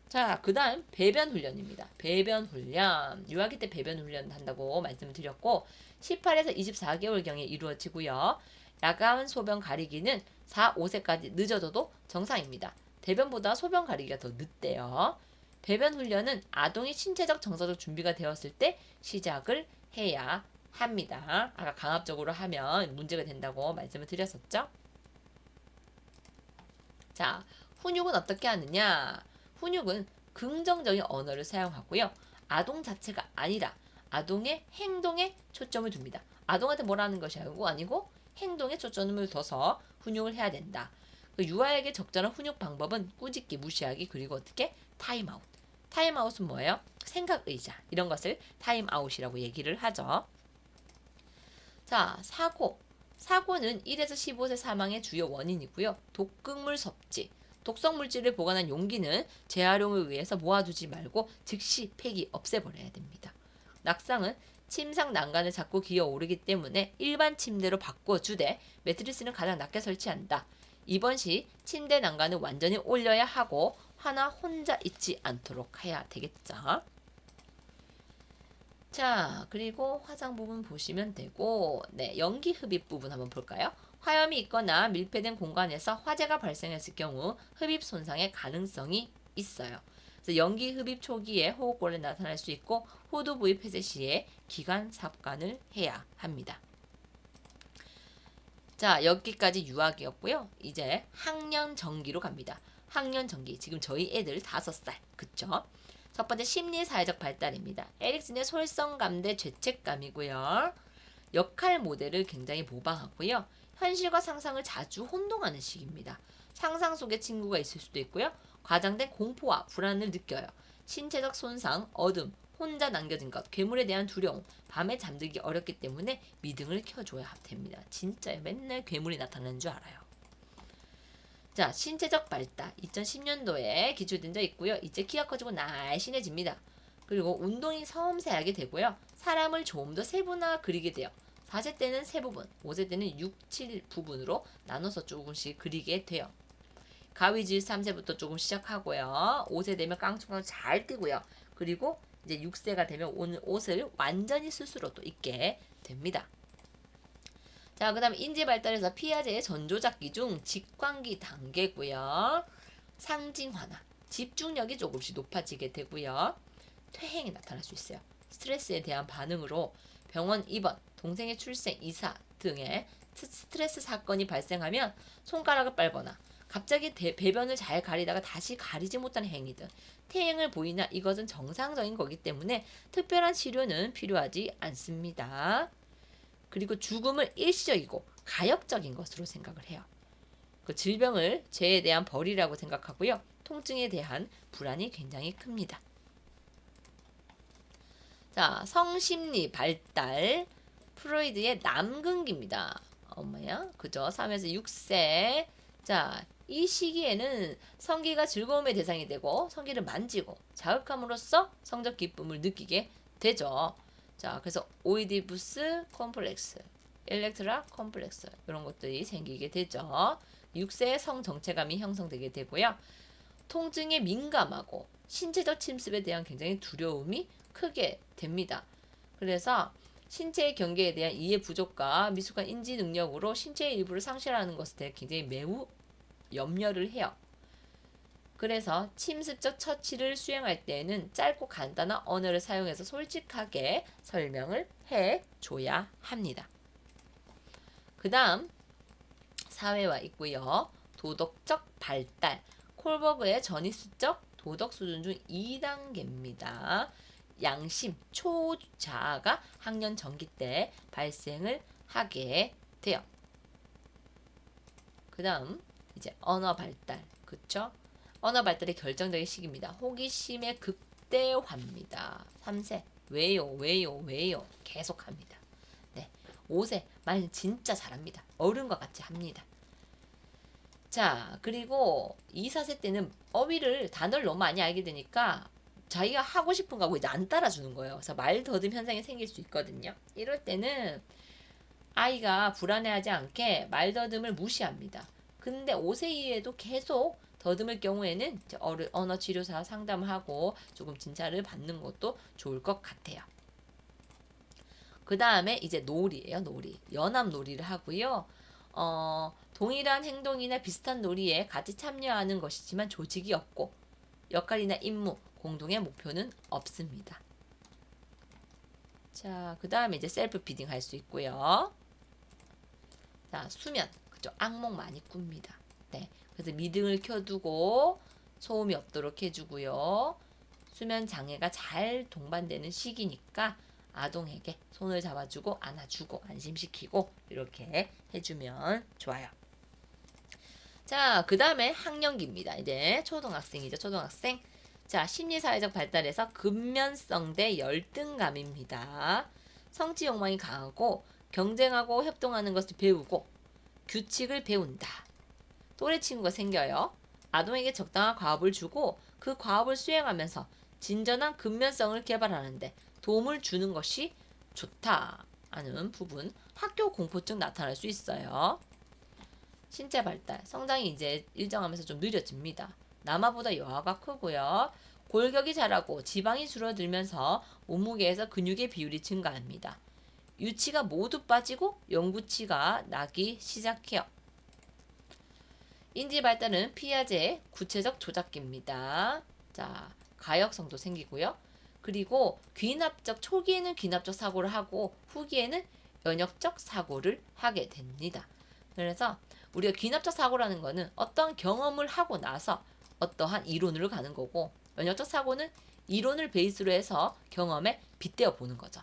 자, 그 다음 배변 훈련입니다. 배변 훈련. 유아기 때 배변 훈련 한다고 말씀을 드렸고 18에서 24개월경에 이루어지고요. 야간 소변 가리기는 4, 5세까지 늦어져도 정상입니다. 대변보다 소변 가리기가 더 늦대요. 배변 훈련은 아동이 신체적 정서적 준비가 되었을 때 시작을 해야 합니다. 아까 강압적으로 하면 문제가 된다고 말씀을 드렸었죠. 자, 훈육은 어떻게 하느냐? 훈육은 긍정적인 언어를 사용하고요. 아동 자체가 아니라 아동의 행동에 초점을 둡니다. 아동한테 뭐라는 것이 아니고 행동에 초점을 둬서 훈육을 해야 된다. 유아에게 적절한 훈육 방법은 꾸짖기, 무시하기, 그리고 어떻게? 타임아웃. 타임아웃은 뭐예요? 생각의자. 이런 것을 타임아웃이라고 얘기를 하죠. 자, 사고는 1에서 15세 사망의 주요 원인이고요. 독극물 섭취. 독성 물질을 보관한 용기는 재활용을 위해서 모아두지 말고 즉시 폐기 없애버려야 됩니다. 낙상은 침상 난간을 자꾸 기어 오르기 때문에 일반 침대로 바꿔주되 매트리스는 가장 낮게 설치한다. 입원 시 침대 난간을 완전히 올려야 하고 하나 혼자 있지 않도록 해야 되겠죠. 자, 그리고 화상 부분 보시면 되고, 연기 흡입 부분 한번 볼까요? 화염이 있거나 밀폐된 공간에서 화재가 발생했을 경우 흡입 손상의 가능성이 있어요. 그래서 연기 흡입 초기에 호흡곤란이 나타날 수 있고 호두 부위 폐쇄 시에 기관 삽관을 해야 합니다. 자, 여기까지 유아기였고요. 이제 학년 정기로 갑니다. 학년 정기. 지금 저희 애들 5살. 그쵸? 첫 번째 심리사회적 발달입니다. 에릭슨의 솔선감대 죄책감이고요. 역할 모델을 굉장히 모방하고요. 현실과 상상을 자주 혼동하는 시기입니다. 상상 속에 친구가 있을 수도 있고요. 과장된 공포와 불안을 느껴요. 신체적 손상, 어둠, 혼자 남겨진 것, 괴물에 대한 두려움, 밤에 잠들기 어렵기 때문에 미등을 켜줘야 됩니다. 진짜 맨날 괴물이 나타나는 줄 알아요. 자, 신체적 발달 2010년도에 기출된 적 있고요. 이제 키가 커지고 날씬해집니다. 그리고 운동이 섬세하게 되고요. 사람을 좀 더 세분화 그리게 돼요. 4세 때는 3부분, 5세 때는 6, 7부분으로 나눠서 조금씩 그리게 돼요. 가위질 3세부터 조금 시작하고요. 5세 되면 깡총깡 잘 뛰고요. 그리고 이제 6세가 되면 옷을 완전히 스스로도 입게 됩니다. 자, 그 다음 인지 발달에서 피아제의 전조작기 중 직관기 단계고요. 상징화나 집중력이 조금씩 높아지게 되고요. 퇴행이 나타날 수 있어요. 스트레스에 대한 반응으로 병원 입원, 동생의 출생, 이사 등의 스트레스 사건이 발생하면 손가락을 빨거나 갑자기 배변을 잘 가리다가 다시 가리지 못하는 행위 등 퇴행을 보이나 이것은 정상적인 거기 때문에 특별한 치료는 필요하지 않습니다. 그리고 죽음을 일시적이고 가역적인 것으로 생각을 해요. 그 질병을 죄에 대한 벌이라고 생각하고요. 통증에 대한 불안이 굉장히 큽니다. 자, 성심리 발달 프로이드의 남근기입니다. 엄마야. 그죠? 3에서 6세. 자, 이 시기에는 성기가 즐거움의 대상이 되고 성기를 만지고 자극함으로써 성적 기쁨을 느끼게 되죠. 자, 그래서 오이디푸스 콤플렉스, 엘렉트라 콤플렉스 이런 것들이 생기게 되죠. 6세에 성 정체감이 형성되게 되고요. 통증에 민감하고 신체적 침습에 대한 굉장히 두려움이 크게 됩니다. 그래서 신체의 경계에 대한 이해 부족과 미숙한 인지 능력으로 신체의 일부를 상실하는 것에 대해 굉장히 매우 염려를 해요. 그래서 침습적 처치를 수행할 때에는 짧고 간단한 언어를 사용해서 솔직하게 설명을 해줘야 합니다. 그 다음 사회화 있고요. 도덕적 발달. 콜버그의 전이수적 도덕 수준 중 2단계입니다. 양심, 초자아가 학년 전기 때 발생을 하게 돼요. 그 다음 이제 언어 발달. 그쵸? 언어 발달의 결정적인 시기입니다. 호기심의 극대화입니다. 3세. 왜요? 계속합니다. 네. 5세. 말 진짜 잘합니다. 어른과 같이 합니다. 자, 그리고 2, 4세 때는 어휘를 단어를 너무 많이 알게 되니까 자기가 하고 싶은 거하고 이제 안 따라주는 거예요. 그래서 말 더듬 현상이 생길 수 있거든요. 이럴 때는 아이가 불안해하지 않게 말 더듬을 무시합니다. 근데 5세 이후에도 계속 더듬을 경우에는 언어 치료사 상담하고 조금 진찰을 받는 것도 좋을 것 같아요. 그 다음에 이제 놀이에요, 놀이. 연합 놀이를 하고요. 동일한 행동이나 비슷한 놀이에 같이 참여하는 것이지만 조직이 없고 역할이나 임무, 공동의 목표는 없습니다. 자, 그 다음에 이제 셀프 피딩 할 수 있고요. 자, 수면. 그죠? 악몽 많이 꿉니다. 네. 그래서 미등을 켜두고 소음이 없도록 해주고요. 수면 장애가 잘 동반되는 시기니까 아동에게 손을 잡아주고 안아주고 안심시키고 이렇게 해주면 좋아요. 자, 그 다음에 학년기입니다. 이제 초등학생이죠. 초등학생. 자, 심리사회적 발달에서 근면성 대 열등감입니다. 성취 욕망이 강하고 경쟁하고 협동하는 것을 배우고 규칙을 배운다. 또래 친구가 생겨요. 아동에게 적당한 과업을 주고 그 과업을 수행하면서 진전한 근면성을 개발하는데 도움을 주는 것이 좋다 하는 부분. 학교 공포증 나타날 수 있어요. 신체 발달, 성장이 이제 일정하면서 좀 느려집니다. 남아보다 여아가 크고요. 골격이 자라고 지방이 줄어들면서 몸무게에서 근육의 비율이 증가합니다. 유치가 모두 빠지고 영구치가 나기 시작해요. 인지 발달은 피아제의 구체적 조작기입니다. 자, 가역성도 생기고요. 그리고 초기에는 귀납적 사고를 하고 후기에는 연역적 사고를 하게 됩니다. 그래서 우리가 귀납적 사고라는 거는 어떤 경험을 하고 나서 어떠한 이론으로 가는 거고, 연역적 사고는 이론을 베이스로 해서 경험에 빗대어 보는 거죠.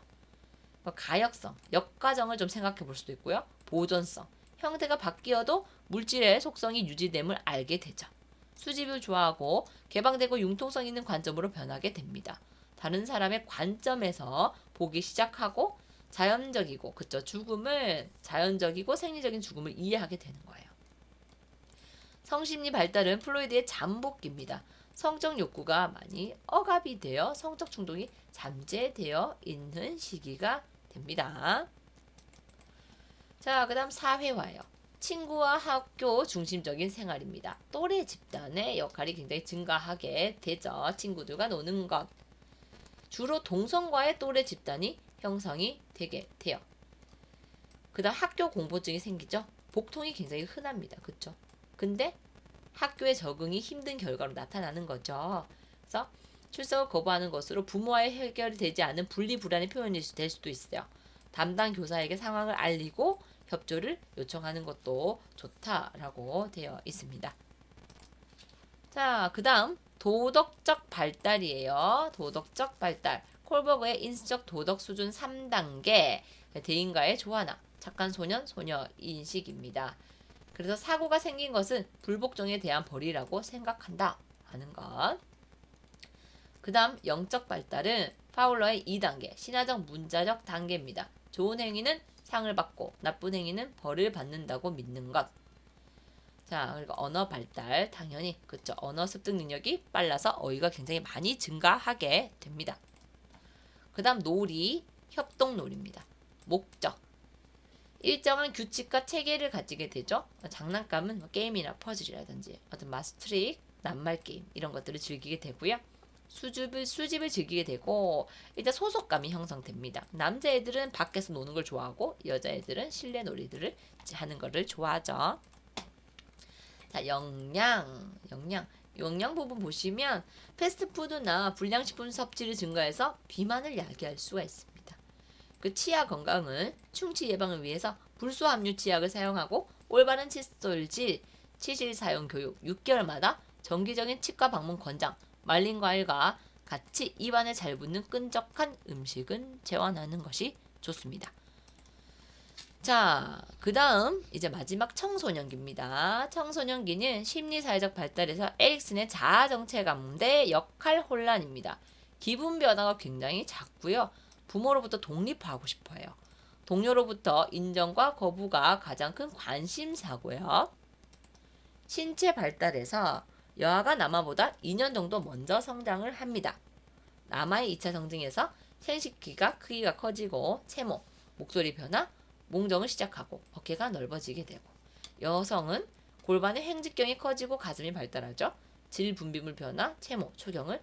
가역성, 역과정을 좀 생각해 볼 수도 있고요. 보존성, 형태가 바뀌어도 물질의 속성이 유지됨을 알게 되죠. 수집을 좋아하고 개방되고 융통성 있는 관점으로 변하게 됩니다. 다른 사람의 관점에서 보기 시작하고 자연적이고, 그쵸? 자연적이고 생리적인 죽음을 이해하게 되는 거예요. 성심리 발달은 플로이드의 잠복기입니다. 성적 욕구가 많이 억압이 되어 성적 충동이 잠재되어 있는 시기가 됩니다. 자, 그 다음 사회화예요. 친구와 학교 중심적인 생활입니다. 또래 집단의 역할이 굉장히 증가하게 되죠. 친구들과 노는 것. 주로 동성과의 또래 집단이 형성이 되게 돼요. 그 다음 학교 공포증이 생기죠. 복통이 굉장히 흔합니다. 그쵸? 근데 학교에 적응이 힘든 결과로 나타나는 거죠. 그래서 출석을 거부하는 것으로 부모와의 해결이 되지 않은 분리불안의 표현이 될 수도 있어요. 담당 교사에게 상황을 알리고 협조를 요청하는 것도 좋다라고 되어 있습니다. 자, 그 다음 도덕적 발달이에요. 도덕적 발달. 콜버그의 인수적 도덕 수준 3단계. 대인과의 조화나 착한 소년, 소녀 인식입니다. 그래서 사고가 생긴 것은 불복종에 대한 벌이라고 생각한다 하는 것. 그 다음 영적 발달은 파울러의 2단계, 신화적 문자적 단계입니다. 좋은 행위는 상을 받고 나쁜 행위는 벌을 받는다고 믿는 것. 자, 그리고 언어 발달 당연히 그쵸. 언어 습득 능력이 빨라서 어휘가 굉장히 많이 증가하게 됩니다. 그다음 놀이, 협동놀이입니다. 목적. 일정한 규칙과 체계를 가지게 되죠. 장난감은 뭐 게임이나 퍼즐이라든지 어떤 마스트릭, 낱말 게임 이런 것들을 즐기게 되고요. 수집을 즐기게 되고 일단 소속감이 형성됩니다. 남자애들은 밖에서 노는 걸 좋아하고 여자애들은 실내 놀이들을 하는 것을 좋아하죠. 자, 영양 부분 보시면 패스트푸드나 불량식품 섭취를 증가해서 비만을 야기할 수가 있습니다. 그 치아 건강은 충치 예방을 위해서 불소함유 치약을 사용하고 올바른 칫솔질, 치실 사용 교육, 6개월마다 정기적인 치과 방문 권장, 말린 과일과 같이 입안에 잘 붙는 끈적한 음식은 제한하는 것이 좋습니다. 자, 그 다음 이제 마지막 청소년기입니다. 청소년기는 심리사회적 발달에서 에릭슨의 자아정체감 대 역할 혼란입니다. 기분 변화가 굉장히 작고요. 부모로부터 독립하고 싶어요. 동료로부터 인정과 거부가 가장 큰 관심사고요. 신체 발달에서 여아가 남아보다 2년 정도 먼저 성장을 합니다. 남아의 2차 성징에서 생식기가 크기가 커지고 채모, 목소리 변화, 몽정을 시작하고 어깨가 넓어지게 되고 여성은 골반의 횡직경이 커지고 가슴이 발달하죠. 질 분비물 변화, 채모, 초경을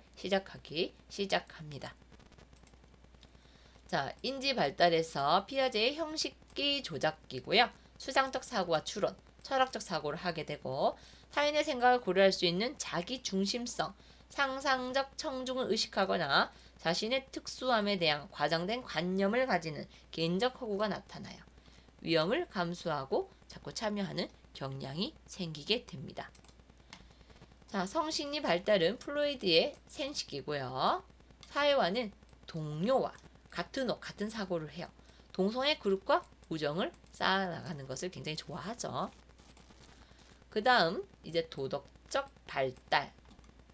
시작합니다. 자, 인지 발달에서 피아제의 형식기 조작기고요. 수상적 사고와 추론, 철학적 사고를 하게 되고 타인의 생각을 고려할 수 있는 자기 중심성, 상상적 청중을 의식하거나 자신의 특수함에 대한 과장된 관념을 가지는 개인적 허구가 나타나요. 위험을 감수하고 자꾸 참여하는 경향이 생기게 됩니다. 자, 성심리 발달은 플로이드의 생식이고요. 사회화는 동료와 같은 사고를 해요. 동성애 그룹과 우정을 쌓아나가는 것을 굉장히 좋아하죠. 그 다음 이제 도덕적 발달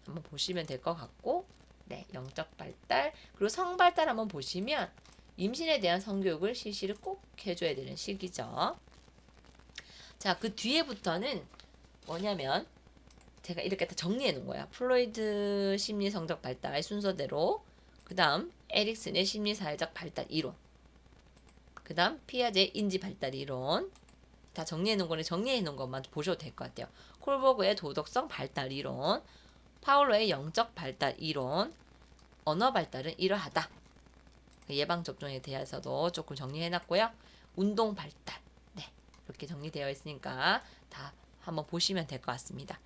한번 보시면 될 것 같고, 네, 영적 발달 그리고 성 발달 한번 보시면 임신에 대한 성교육을 실시를 꼭 해줘야 되는 시기죠. 자, 그 뒤에부터는 뭐냐면 제가 이렇게 다 정리해 놓은 거야. 플로이드 심리 성적 발달 순서대로, 그 다음 에릭슨의 심리사회적 발달 이론, 그 다음 피아제의 인지 발달 이론, 다 정리해 놓은 거는 정리해 놓은 것만 보셔도 될 것 같아요. 콜버그의 도덕성 발달 이론, 파울로의 영적 발달 이론, 언어 발달은 이러하다. 예방접종에 대해서도 조금 정리해 놨고요. 운동 발달, 네, 이렇게 정리되어 있으니까 다 한번 보시면 될 것 같습니다.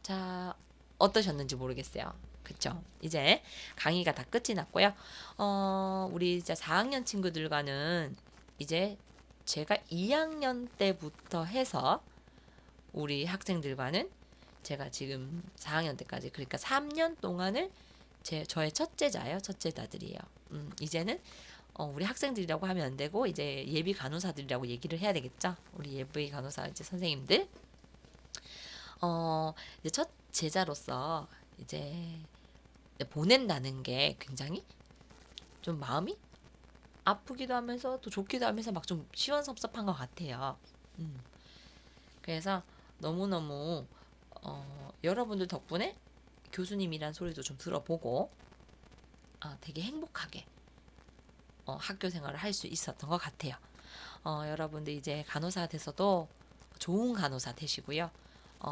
자, 어떠셨는지 모르겠어요. 그쵸? 이제 강의가 다 끝이 났고요. 우리 이제 4학년 친구들과는 이제 제가 2학년 때부터 해서 우리 학생들과는 제가 지금 4학년 때까지 그러니까 3년 동안을 저의 첫째자들이에요. 이제는 우리 학생들이라고 하면 안 되고 이제 예비 간호사들이라고 얘기를 해야 되겠죠? 우리 예비 간호사 이제 선생님들. 이제 첫 제자로서 이제 보낸다는 게 굉장히 좀 마음이 아프기도 하면서 또 좋기도 하면서 막 좀 시원섭섭한 것 같아요. 그래서 너무너무 여러분들 덕분에 교수님이란 소리도 좀 들어보고 되게 행복하게 학교 생활을 할 수 있었던 것 같아요. 여러분들 이제 간호사 돼서도 좋은 간호사 되시고요.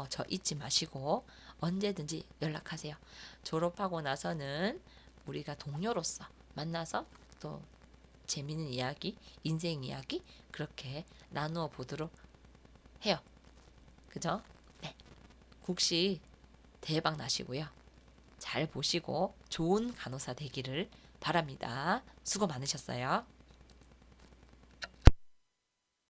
저 잊지 마시고 언제든지 연락하세요. 졸업하고 나서는 우리가 동료로서 만나서 또 재미있는 이야기, 인생 이야기 그렇게 나누어 보도록 해요. 그죠? 네. 국시 대박 나시고요. 잘 보시고 좋은 간호사 되기를 바랍니다. 수고 많으셨어요.